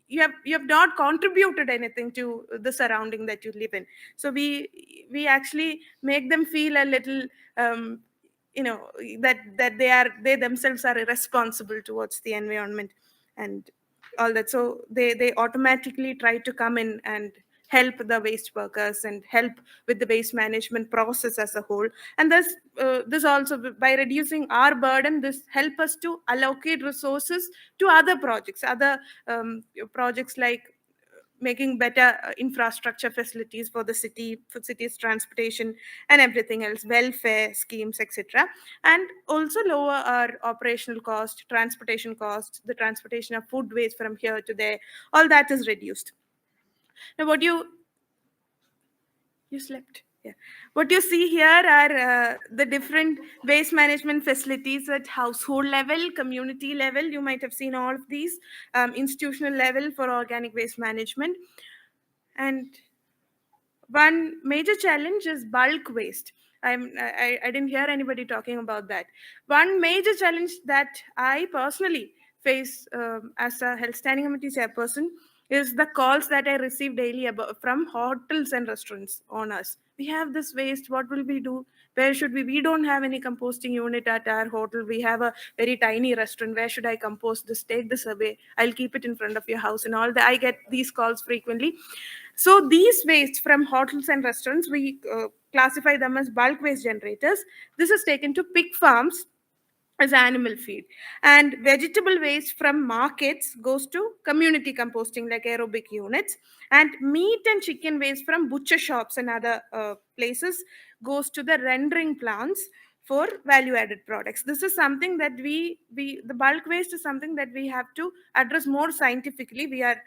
you have not contributed anything to the surrounding that you live in. So we actually make them feel a little that they themselves are irresponsible towards the environment and all that. So they automatically try to come in and help the waste workers and help with the waste management process as a whole. And this also, by reducing our burden, this help us to allocate resources to other projects like making better infrastructure facilities for the city, for city's transportation and everything else, welfare schemes, etc. And also lower our operational cost, transportation costs, the transportation of food waste from here to there, all that is reduced. Now you slept. Yeah. What you see here are the different waste management facilities at household level, community level. You might have seen all of these, institutional level for organic waste management. And one major challenge is bulk waste. I didn't hear anybody talking about that. One major challenge that I personally face as a health standing committee chairperson is the calls that I receive daily from hotels and restaurants owners. We have this waste. What will we do? Where should we? We don't have any composting unit at our hotel. We have a very tiny restaurant. Where should I compost this? Take this away. I'll keep it in front of your house and all that. I get these calls frequently. So these waste from hotels and restaurants, we classify them as bulk waste generators. This is taken to pig farms as animal feed. And vegetable waste from markets goes to community composting like aerobic units. And meat and chicken waste from butcher shops and other places goes to the rendering plants for value added products. This is something that the bulk waste is something that we have to address more scientifically. We are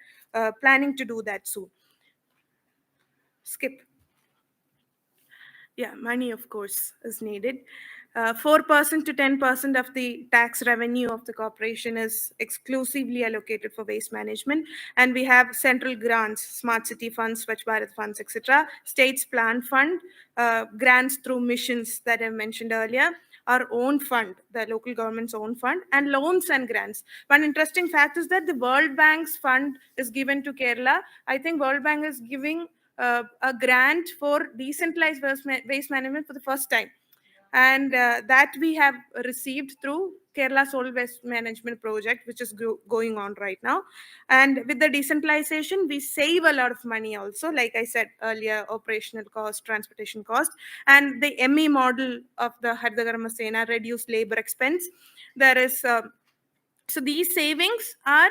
planning to do that soon. Skip. Yeah, money, of course, is needed. 4% to 10% of the tax revenue of the corporation is exclusively allocated for waste management. And we have central grants, smart city funds, Swachh Bharat funds, etc. States plan fund, grants through missions that I mentioned earlier, our own fund, the local government's own fund, and loans and grants. One interesting fact is that the World Bank's fund is given to Kerala. I think World Bank is giving a grant for decentralized waste management for the first time. And that we have received through Kerala Solid Waste Management Project, which is going on right now. And with the decentralization, we save a lot of money also, like I said earlier, operational cost, transportation cost, and the ME model of the Hardagara Sena, reduced labor expense. There is so these savings are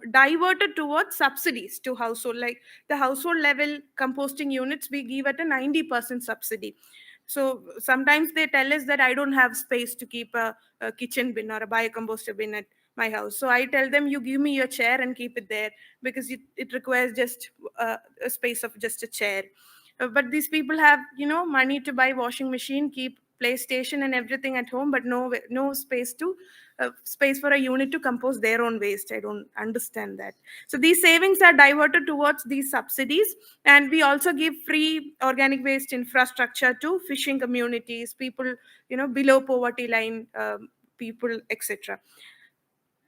diverted towards subsidies to household, like the household level composting units, we give at a 90% subsidy. So sometimes they tell us that I don't have space to keep a kitchen bin or a biocomposter bin at my house. So I tell them, you give me your chair and keep it there, because it requires just a space of just a chair. But these people have, money to buy washing machine, keep PlayStation and everything at home, but no space for a unit to compose their own waste. I don't understand that. So these savings are diverted towards these subsidies, and we also give free organic waste infrastructure to fishing communities, people below poverty line, people, etc.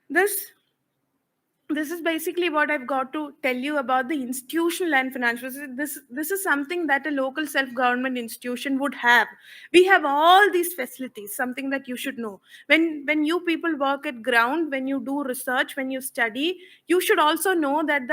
This is basically what I've got to tell you about the institutional and financial. This is something that a local self-government institution would have. We have all these facilities, something that you should know. When you people work at ground, when you do research, when you study, you should also know that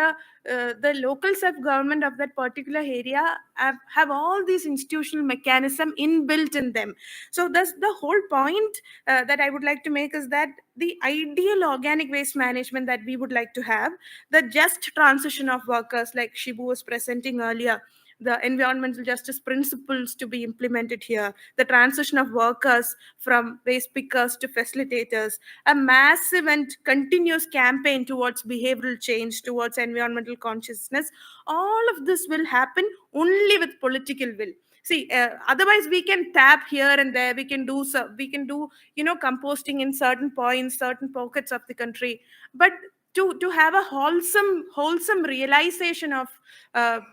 the local self-government of that particular area have all these institutional mechanism inbuilt in them. So that's the whole point that I would like to make, is that the ideal organic waste management that we would like to have, the just transition of workers, like Shibu was presenting earlier, the environmental justice principles to be implemented here, the transition of workers from waste pickers to facilitators, a massive and continuous campaign towards behavioral change, towards environmental consciousness. All of this will happen only with political will. See, otherwise we can tap here and there, we can do composting in certain points, certain pockets of the country, but to have a wholesome realization of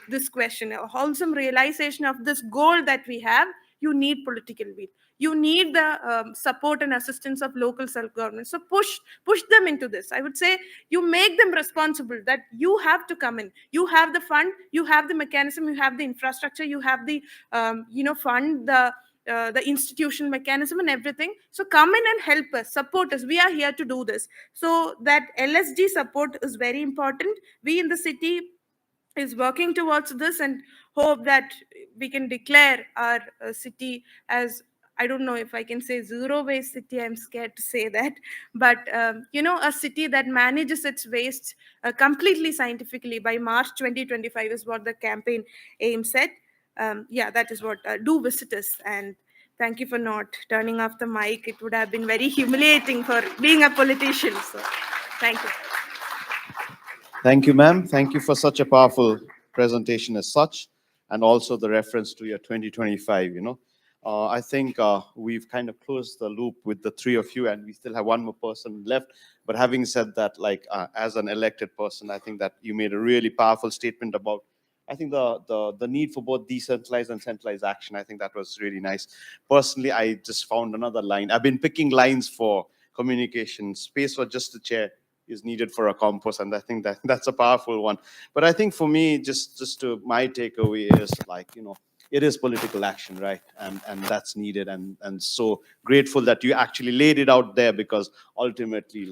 this question, a wholesome realization of this goal that we have, you need political will. You need the support and assistance of local self-government. So push them into this. I would say you make them responsible, that you have to come in. You have the fund, you have the mechanism, you have the infrastructure, you have the fund, the institutional mechanism and everything. So come in and help us, support us. We are here to do this. So that LSG support is very important. We in the city is working towards this, and hope that we can declare our city as, I don't know if I can say zero waste city, I'm scared to say that, but a city that manages its waste completely scientifically by March 2025 is what the campaign aims at. That is what, do visit us. And thank you for not turning off the mic. It would have been very humiliating for being a politician. So thank you. Thank you, ma'am. Thank you for such a powerful presentation as such, and also the reference to your 2025, I think we've kind of closed the loop with the three of you, and we still have one more person left. But having said that, as an elected person, I think that you made a really powerful statement about, I think, the need for both decentralized and centralized action. I think that was really nice. Personally, I just found another line. I've been picking lines for communication. Space for just a chair is needed for a compost, and I think that's a powerful one. But I think for me, just to my takeaway is it is political action, right? And that's needed, and so grateful that you actually laid it out there, because ultimately,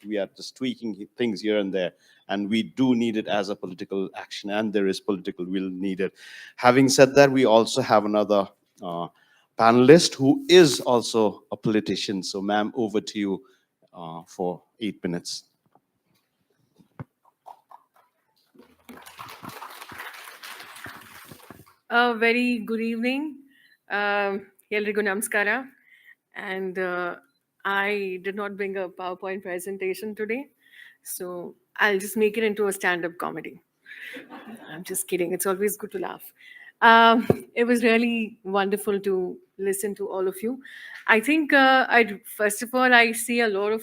we are just tweaking things here and there, and we do need it as a political action, and there is political will needed. Having said that, we also have another panelist who is also a politician. So ma'am, over to you for 8 minutes. A very good evening. Eldrigu Namaskara. And I did not bring a PowerPoint presentation today, so I'll just make it into a stand-up comedy. I'm just kidding. It's always good to laugh. It was really wonderful to listen to all of you. I think, first of all, I see a lot of,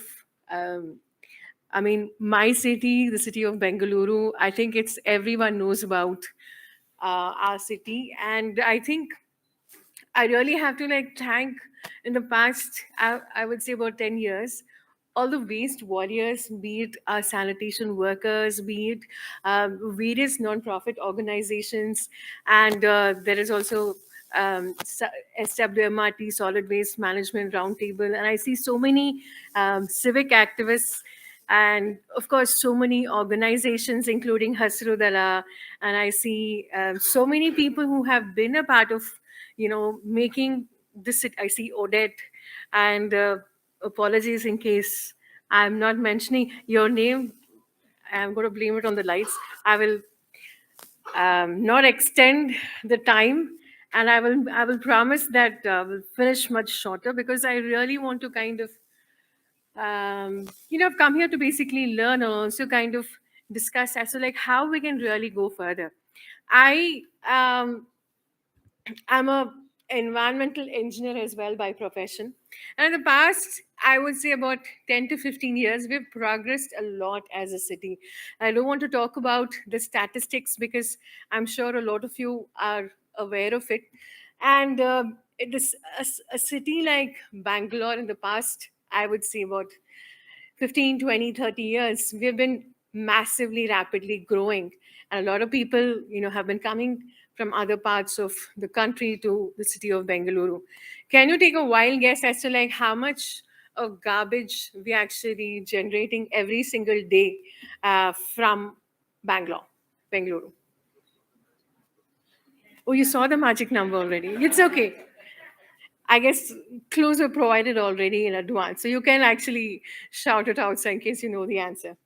my city, the city of Bengaluru, I think everyone knows about our city. And I think I really have to thank, in the past, I would say about 10 years, all the waste warriors, be it our sanitation workers, be it various non-profit organizations, and there is also SWMRT, Solid Waste Management Roundtable, and I see so many civic activists, and of course so many organizations, including Hasrudala, and I see so many people who have been a part of making this. I see Odette, and apologies in case I'm not mentioning your name. I'm going to blame it on the lights. I will not extend the time, and I will promise that we'll finish much shorter, because I really want to kind of I've come here to basically learn, and also kind of discuss as to how we can really go further. I'm a environmental engineer as well by profession. And in the past, I would say about 10 to 15 years, we've progressed a lot as a city. I don't want to talk about the statistics because I'm sure a lot of you are aware of it. And it is a city like Bangalore in the past, I would say about 15, 20, 30 years, we've been massively rapidly growing. And a lot of people, have been coming from other parts of the country to the city of Bengaluru. Can you take a wild guess as to like how much of garbage we actually generating every single day from Bengaluru? Oh, you saw the magic number already. It's okay. I guess clues were provided already in advance. So you can actually shout it out so in case you know the answer.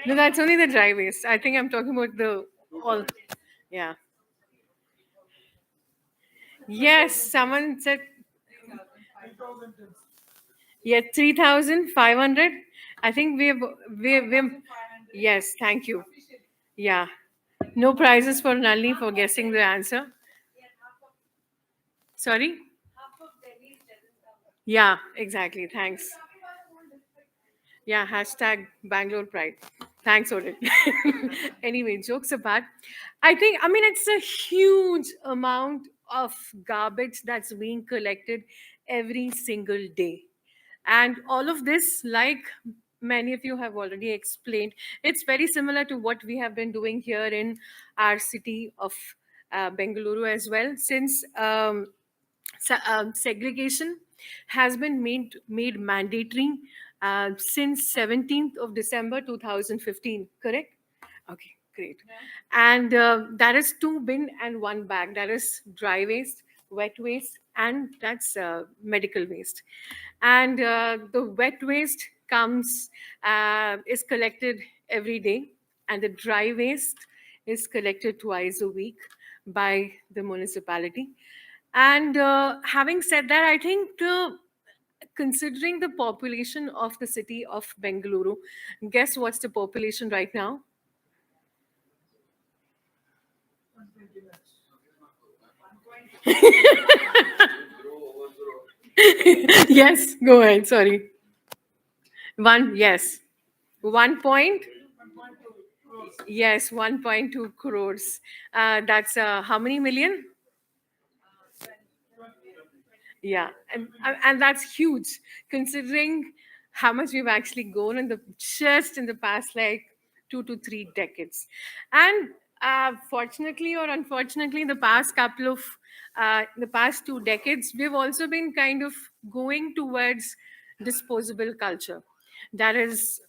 No, that's only the dry waste. I think I'm talking about the all. Yeah. Yes, someone said. Yeah, 3,500. I think we've. Yes, thank you. Yeah. No prizes for Nalini for guessing the answer. Sorry? Yeah, exactly. Thanks. Yeah, hashtag Bangalore Pride. Thanks, Odin. Anyway, jokes apart, I mean, it's a huge amount of garbage that's being collected every single day. And all of this, like many of you have already explained, it's very similar to what we have been doing here in our city of Bengaluru as well. Since segregation has been made mandatory since 17th of December 2015, correct? Okay, great. And that is 2 bin and 1 bag. That is dry waste, wet waste, and that's medical waste. And the wet waste is collected every day, and the dry waste is collected twice a week by the municipality. And having said that, I think considering the population of the city of Bengaluru, guess what's the population right now? Yes, go ahead. Sorry. Yes. 1 point. Yes, 1.2 crores. That's how many million? Yeah, and that's huge considering how much we've actually grown in the just in the past like 2 to 3 decades. And fortunately or unfortunately, the past 2 decades, we've also been kind of going towards disposable culture. That is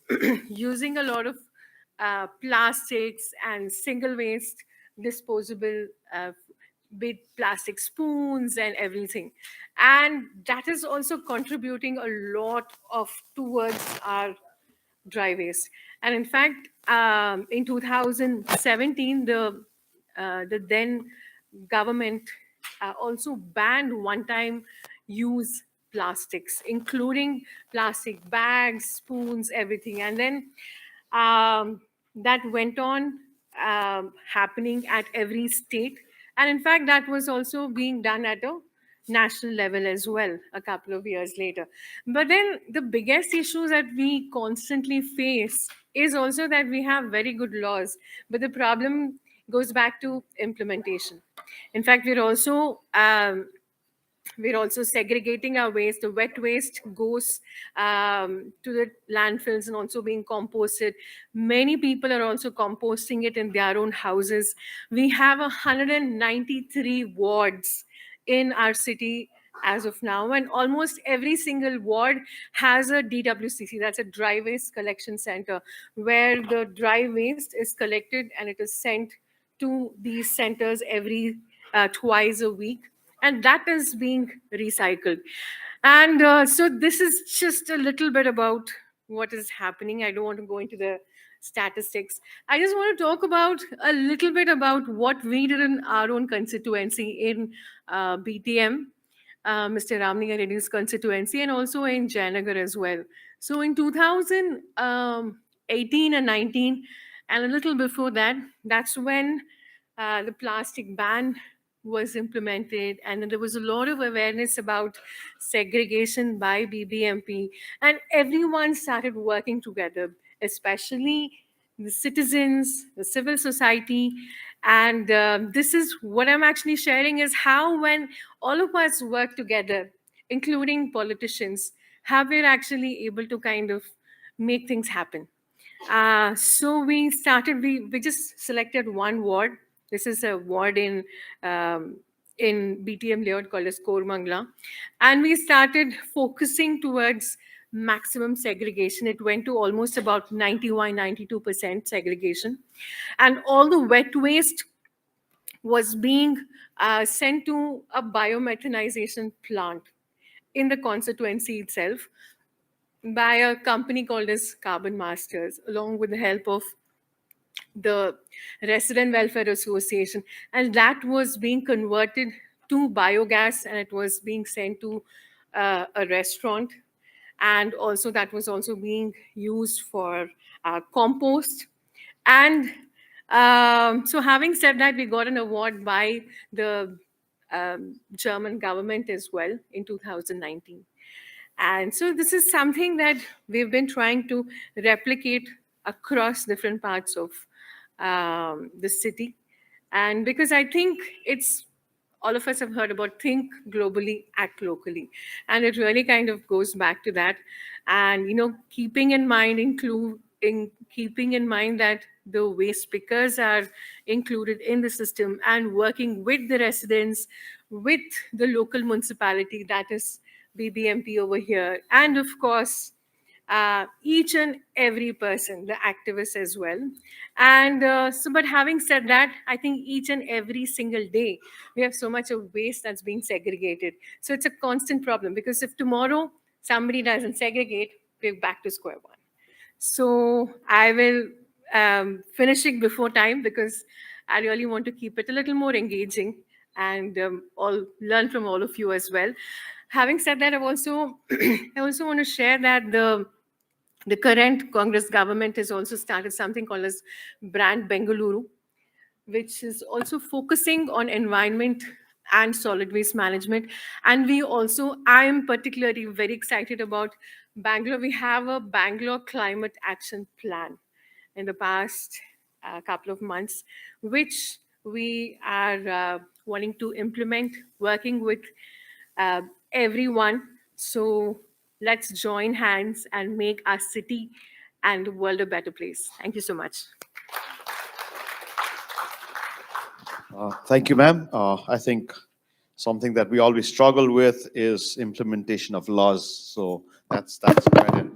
using a lot of plastics and single waste disposable big plastic spoons and everything, and that is also contributing a lot of towards our dry waste. And in fact, in 2017, the then government also banned one-time use plastics, including plastic bags, spoons, everything. And then that went on happening at every state. And in fact, that was also being done at a national level as well a couple of years later. But then the biggest issue that we constantly face is also that we have very good laws, but the problem goes back to implementation. In fact, we're also segregating our waste. The wet waste goes to the landfills and also being composted. Many people are also composting it in their own houses. We have 193 wards in our city as of now, and almost every single ward has a DWCC, that's a dry waste collection center, where the dry waste is collected and it is sent to these centers every twice a week, and that is being recycled. And so this is just a little bit about what is happening. I don't want to go into the statistics. I just want to talk about a little bit about what we did in our own constituency in BTM, Mr. Ramninga Reddy's constituency, and also in Jayanagar as well. So in 2018 and 19, And a little before that, that's when the plastic ban was implemented, and then there was a lot of awareness about segregation by BBMP, and everyone started working together, especially the citizens, the civil society. And this is what I'm actually sharing, is how when all of us work together, including politicians, how we're actually able to kind of make things happen. So we just selected one ward. This is a ward in BTM layout called as Kormangla. And we started focusing towards maximum segregation. It went to almost about 91, 92% segregation. And all the wet waste was being sent to a biomethanization plant in the constituency itself by a company called as Carbon Masters, along with the help of the Resident Welfare Association. And that was being converted to biogas, and it was being sent to a restaurant. And also that was also being used for compost. And so having said that, we got an award by the German government as well in 2019. And so this is something that we've been trying to replicate across different parts of the city. And because I think it's, all of us have heard about think globally, act locally. And it really kind of goes back to that. And, keeping in mind, keeping in mind that the waste pickers are included in the system, and working with the residents, with the local municipality, that is BBMP over here, and of course, each and every person, the activists as well. And but having said that, I think each and every single day, we have so much of waste that's being segregated. So it's a constant problem, because if tomorrow somebody doesn't segregate, we're back to square one. So I will finish it before time, because I really want to keep it a little more engaging, and all learn from all of you as well. Having said that, I also want to share that the current Congress government has also started something called as Brand Bengaluru, which is also focusing on environment and solid waste management. And I am particularly very excited about Bangalore. We have a Bangalore Climate Action Plan in the past couple of months, which we are wanting to implement, working with everyone. So let's join hands and make our city and the world a better place. Thank you so much. Thank you, ma'am. I think something that we always struggle with is implementation of laws. So that's quite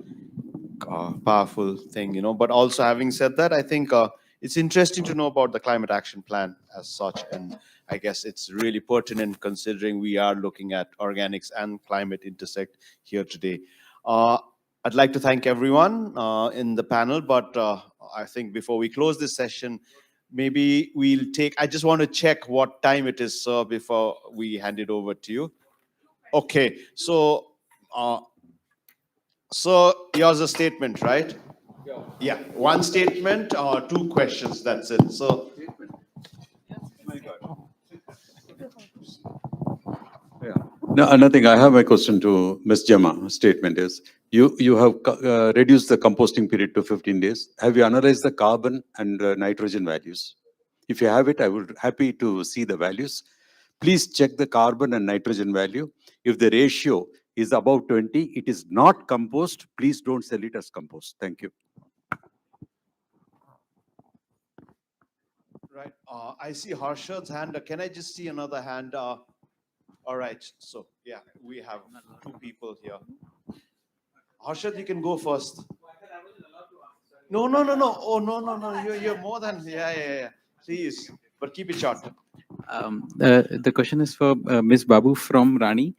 a powerful thing, But also, having said that, I think it's interesting to know about the climate action plan as such, and I guess it's really pertinent considering we are looking at organics and climate intersect here today. I'd like to thank everyone in the panel, but I think before we close this session, maybe I just want to check what time it is, sir, before we hand it over to you. Okay, so yours a statement, right? Yeah, one statement or two questions, that's it. So, no, nothing. I have a question to Ms. Gemma. Statement is, you have reduced the composting period to 15 days. Have you analyzed the carbon and nitrogen values? If you have it, I would happy to see the values. Please check the carbon and nitrogen value. If the ratio is above 20, it is not compost. Please don't sell it as compost. Thank you. right, I see Harshad's hand. Can I just see another hand? All right, so yeah, we have two people here. Harshad, you can go first. No. Oh, no. You're more than, yeah. Please, but keep it short. The question is for Ms. Babu from Rani.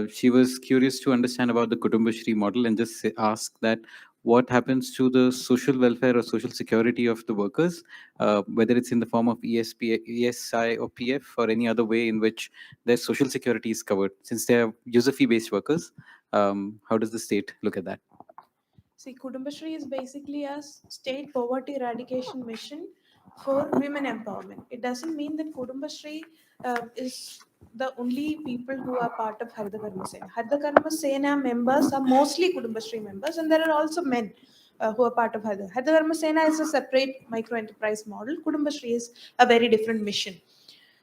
She was curious to understand about the Kutumbashri model and just ask that what happens to the social welfare or social security of the workers, whether it's in the form of ESI or PF or any other way in which their social security is covered. Since they are user fee-based workers, how does the state look at that? See, Kudumbashree is basically a state poverty eradication mission for women empowerment. It doesn't mean that Kudumbashree is the only people who are part of Haritha Karma Sena. Haritha Karma Sena members are mostly Kudumbashree members, and there are also men who are part of Haritha. Haritha Karma Sena is a separate micro enterprise model. Kudumbashree is a very different mission.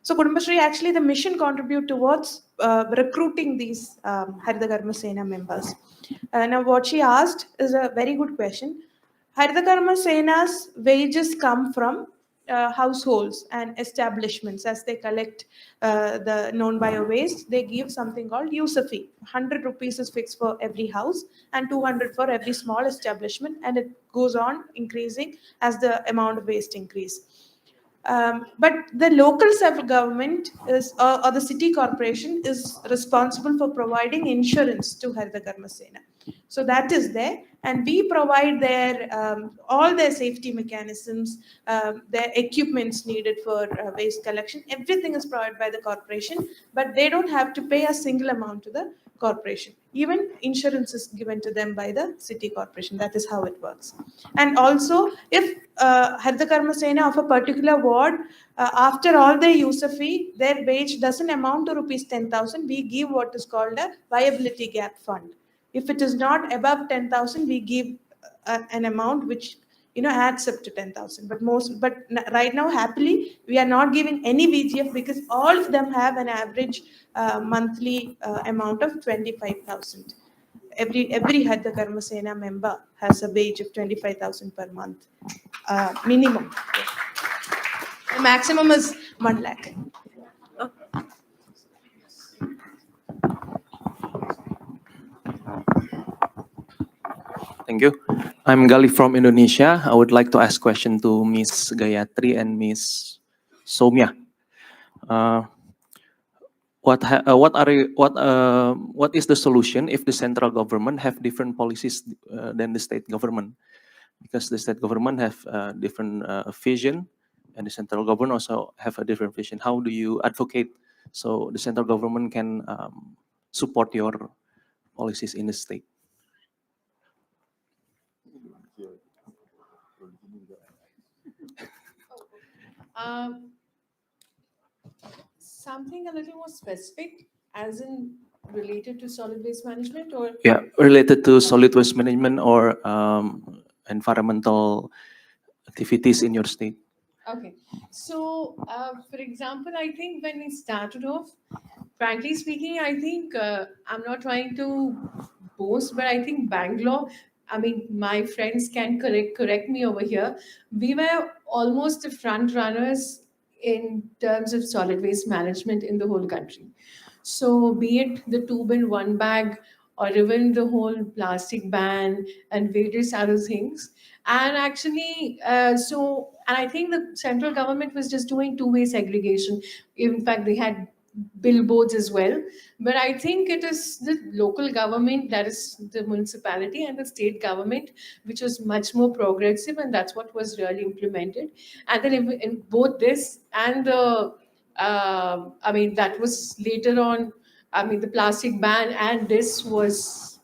So Kudumbashree, actually the mission contribute towards recruiting these Haritha Karma Sena members. Now what she asked is a very good question. Haritha Karma Sena's wages come from households and establishments. As they collect the non-bio waste, they give something called user fee. 100 rupees is fixed for every house and 200 for every small establishment, and it goes on increasing as the amount of waste increase. But the local self-government is, or the city corporation is responsible for providing insurance to Haritha Karma Sena. So that is there, and we provide their all their safety mechanisms, their equipments needed for waste collection. Everything is provided by the corporation, but they don't have to pay a single amount to the corporation. Even insurance is given to them by the city corporation. That is how it works. And also, if Haritha Karma Sena of a particular ward, after all their user fee, their wage doesn't amount to rupees 10,000, we give what is called a viability gap fund. If it is not above 10,000, we give an amount which adds up to 10,000. But right now, happily, we are not giving any VGF because all of them have an average monthly amount of 25,000. Every Haritha Karma Sena member has a wage of 25,000 per month, minimum. The maximum is 1 lakh. Thank you. I'm Gali from Indonesia. I would like to ask question to Ms. Gayatri and Ms. Sowmya. What is the solution if the central government have different policies than the state government? Because the state government have different vision, and the central government also have a different vision. How do you advocate so the central government can support your policies in the state? Something a little more specific, as in related to solid waste management, or Yeah, related to solid waste management or environmental activities in your state. okay. So, for example, I think when we started off, frankly speaking, I think I'm not trying to boast, but I think Bangalore. I mean, my friends can correct me over here. We were almost the front runners in terms of solid waste management in the whole country. So, be it the 2 bin 1 bag or even the whole plastic ban and various other things. And actually, and I think the central government was just doing two-way segregation. In fact, they had billboards as well. But I think it is the local government, that is the municipality, and the state government, which was much more progressive, and that's what was really implemented. And then in both this and the, I mean, that was later on, I mean, the plastic ban and this was,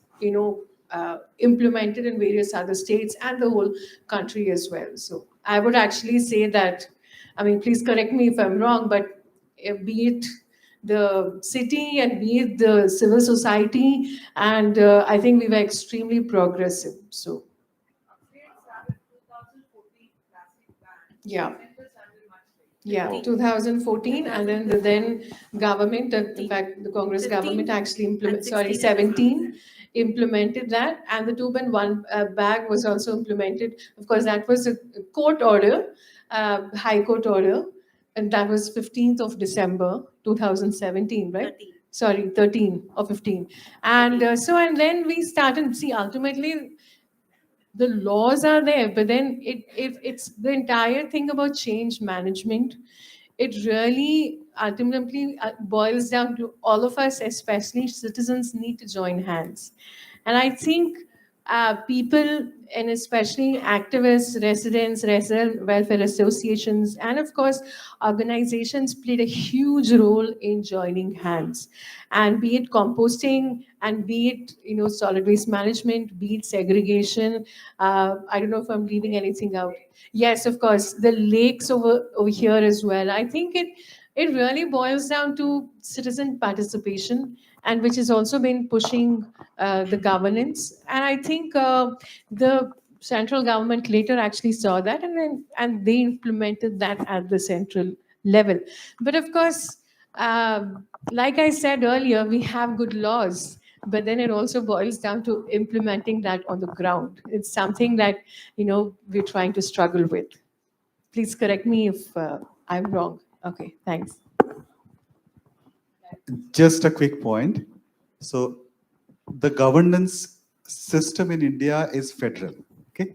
implemented in various other states and the whole country as well. So I would actually say that, I mean, please correct me if I'm wrong, but be it the city and be it the civil society, and I think we were extremely progressive. So yeah. Yeah, 2014, and then the then government, in fact, the Congress 15 government actually and 17 implemented that, and the 2 bin 1 bag was also implemented. Of course, that was a court order, high court order, and that was 15th of December 2017, right? 13. Sorry, 13 or 15. And and then we started, see, ultimately, the laws are there, but then it's the entire thing about change management. It really ultimately boils down to all of us, especially citizens, need to join hands. And I think people and especially activists, residents, resident welfare associations, and of course, organizations played a huge role in joining hands. And be it composting and be it, solid waste management, be it segregation. I don't know if I'm leaving anything out. Yes, of course, the lakes over here as well. I think it really boils down to citizen participation, and which has also been pushing the governance. And I think the central government later actually saw that, and they implemented that at the central level. But of course, like I said earlier, we have good laws, but then it also boils down to implementing that on the ground. It's something that we're trying to struggle with. Please correct me if I'm wrong. Okay, thanks. Just a quick point. So the governance system in India is federal. Okay,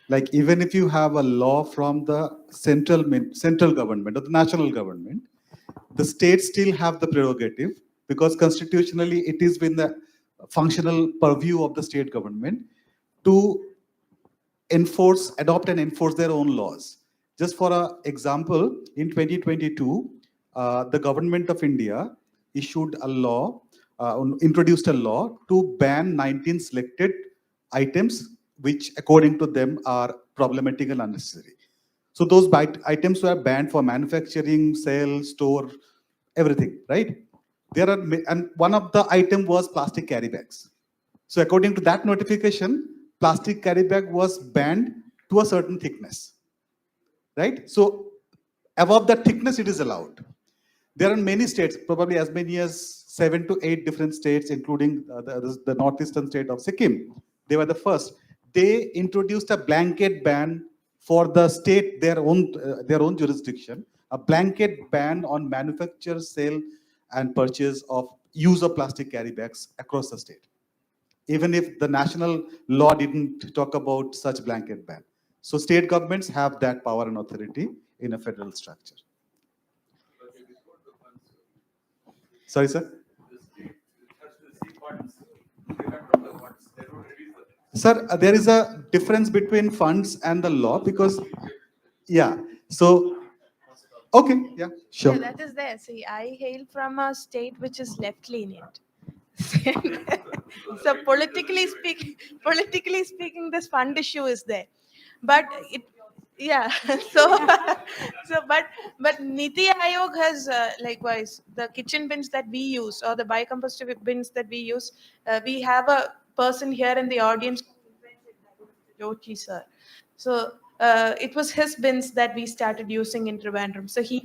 like even if you have a law from the central government or the national government, the states still have the prerogative, because constitutionally it is within the functional purview of the state government to adopt and enforce their own laws. Just for an example, in 2022, the government of India issued a law, introduced a law to ban 19 selected items which, according to them, are problematic and unnecessary. So those items were banned for manufacturing, sale, store, everything, right? And one of the item was plastic carry bags. So according to that notification, plastic carry bag was banned to a certain thickness, right? So above that thickness, it is allowed. There are many states, probably as many as 7 to 8 different states, including the northeastern state of Sikkim. They were the first. They introduced a blanket ban for the state, their own jurisdiction, a blanket ban on manufacture, sale, and purchase of use of plastic carry bags across the state, even if the national law didn't talk about such blanket ban. So state governments have that power and authority in a federal structure. Sorry, sir? Sir, there is a difference between funds and the law because, yeah, so, okay, yeah, sure. Yeah, that is there. See, I hail from a state which is left lenient. So politically speaking, this fund issue is there, but it, yeah. So, but Niti Aayog has likewise the kitchen bins that we use or the biocompostable bins that we use. We have a person here in the audience, Jochi sir. So it was his bins that we started using in Trivandrum. So the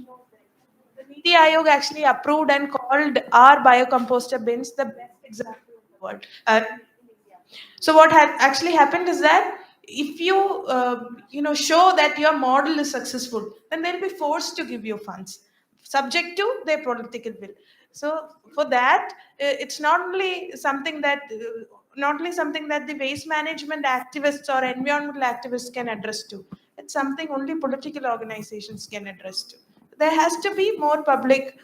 Niti Aayog actually approved and called our biocomposter bins the best example in the world. So what had actually happened is that if you show that your model is successful, then they'll be forced to give you funds, subject to their political will. So for that, it's not only something that the waste management activists or environmental activists can address to. It's something only political organizations can address to. There has to be more public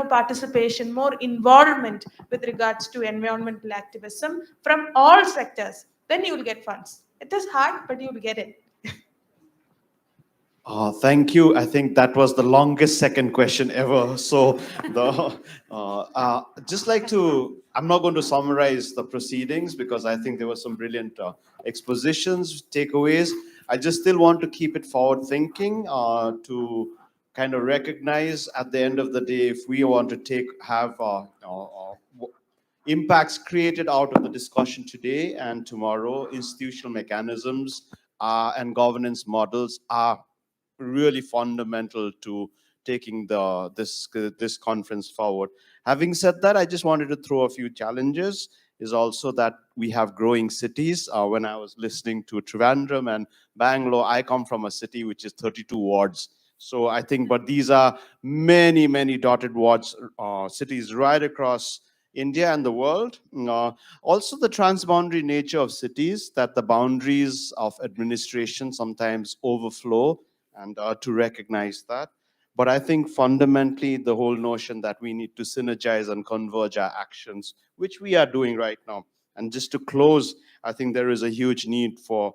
participation, more involvement with regards to environmental activism from all sectors. Then you will get funds. It is hard, but you will get it. Thank you. I think that was the longest second question ever. So just like to, I'm not going to summarize the proceedings because I think there were some brilliant expositions, takeaways. I just still want to keep it forward thinking to kind of recognize at the end of the day, if we want to have impacts created out of the discussion today and tomorrow, institutional mechanisms and governance models are really fundamental to taking this conference forward. Having said that, I just wanted to throw a few challenges. Is also that we have growing cities. When I was listening to Trivandrum and Bangalore, I come from a city which is 32 wards. So I think, but these are many, many dotted wards, cities right across India and the world. Also the transboundary nature of cities, that the boundaries of administration sometimes overflow, and to recognize that. But I think fundamentally the whole notion that we need to synergize and converge our actions, which we are doing right now. And just to close, I think there is a huge need for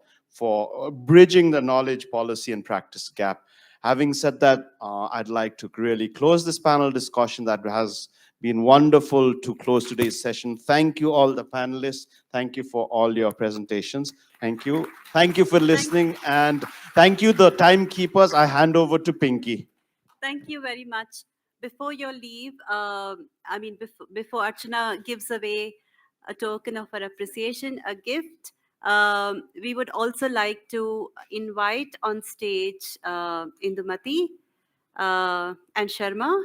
bridging the knowledge, policy, and practice gap. Having said that, I'd like to really close this panel discussion that has been wonderful to close today's session. Thank you all the panelists. Thank you for all your presentations. Thank you. Thank you for listening. And thank you, the timekeepers. I hand over to Pinky. Thank you very much. Before your leave, before Archana gives away a token of her appreciation, a gift, we would also like to invite on stage Indumati and Sharma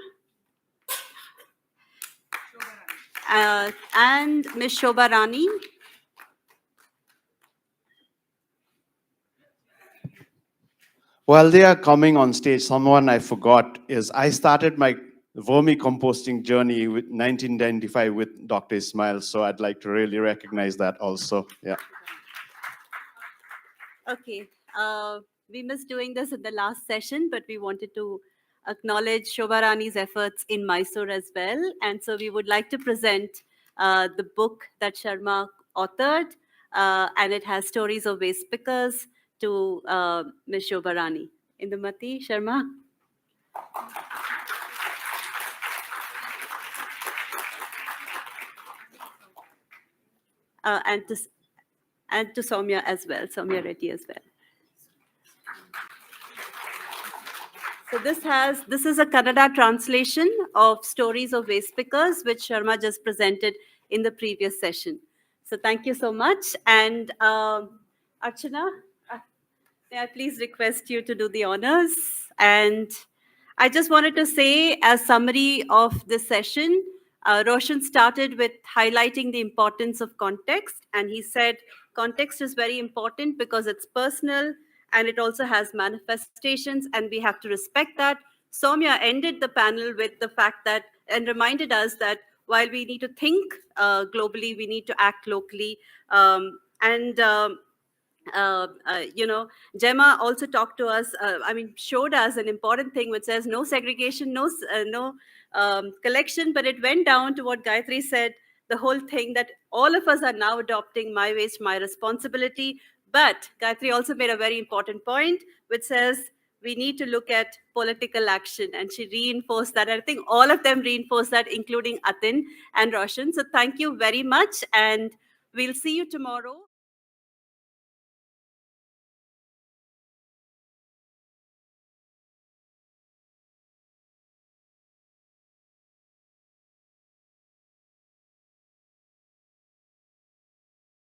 and Ms. Shobha Rani. While they are coming on stage, someone I forgot is I started my vermicomposting journey with 1995 with Dr. Ismail, so I'd like to really recognize that also. Yeah. Okay, we missed doing this in the last session, but we wanted to acknowledge Shobha Rani's efforts in Mysore as well. And so we would like to present the book that Sharma authored, and it has stories of waste pickers to Ms. Shobha Rani. Indumati, Sharma. And to Sowmya as well, Sowmya Reddy as well. So this is a Kannada translation of Stories of Waste Pickers, which Sharma just presented in the previous session. So thank you so much. And Archana, may I please request you to do the honors? And I just wanted to say, as summary of this session, Roshan started with highlighting the importance of context. And he said, context is very important because it's personal and it also has manifestations, and we have to respect that. Sowmya ended the panel with the fact that, and reminded us that while we need to think globally, we need to act locally. Gemma also talked to us, showed us an important thing which says no segregation, no collection, but it went down to what Gayatri said, the whole thing that all of us are now adopting my waste, my responsibility. But Gayatri also made a very important point, which says we need to look at political action. And she reinforced that. I think all of them reinforced that, including Atin and Roshan. So thank you very much. And we'll see you tomorrow.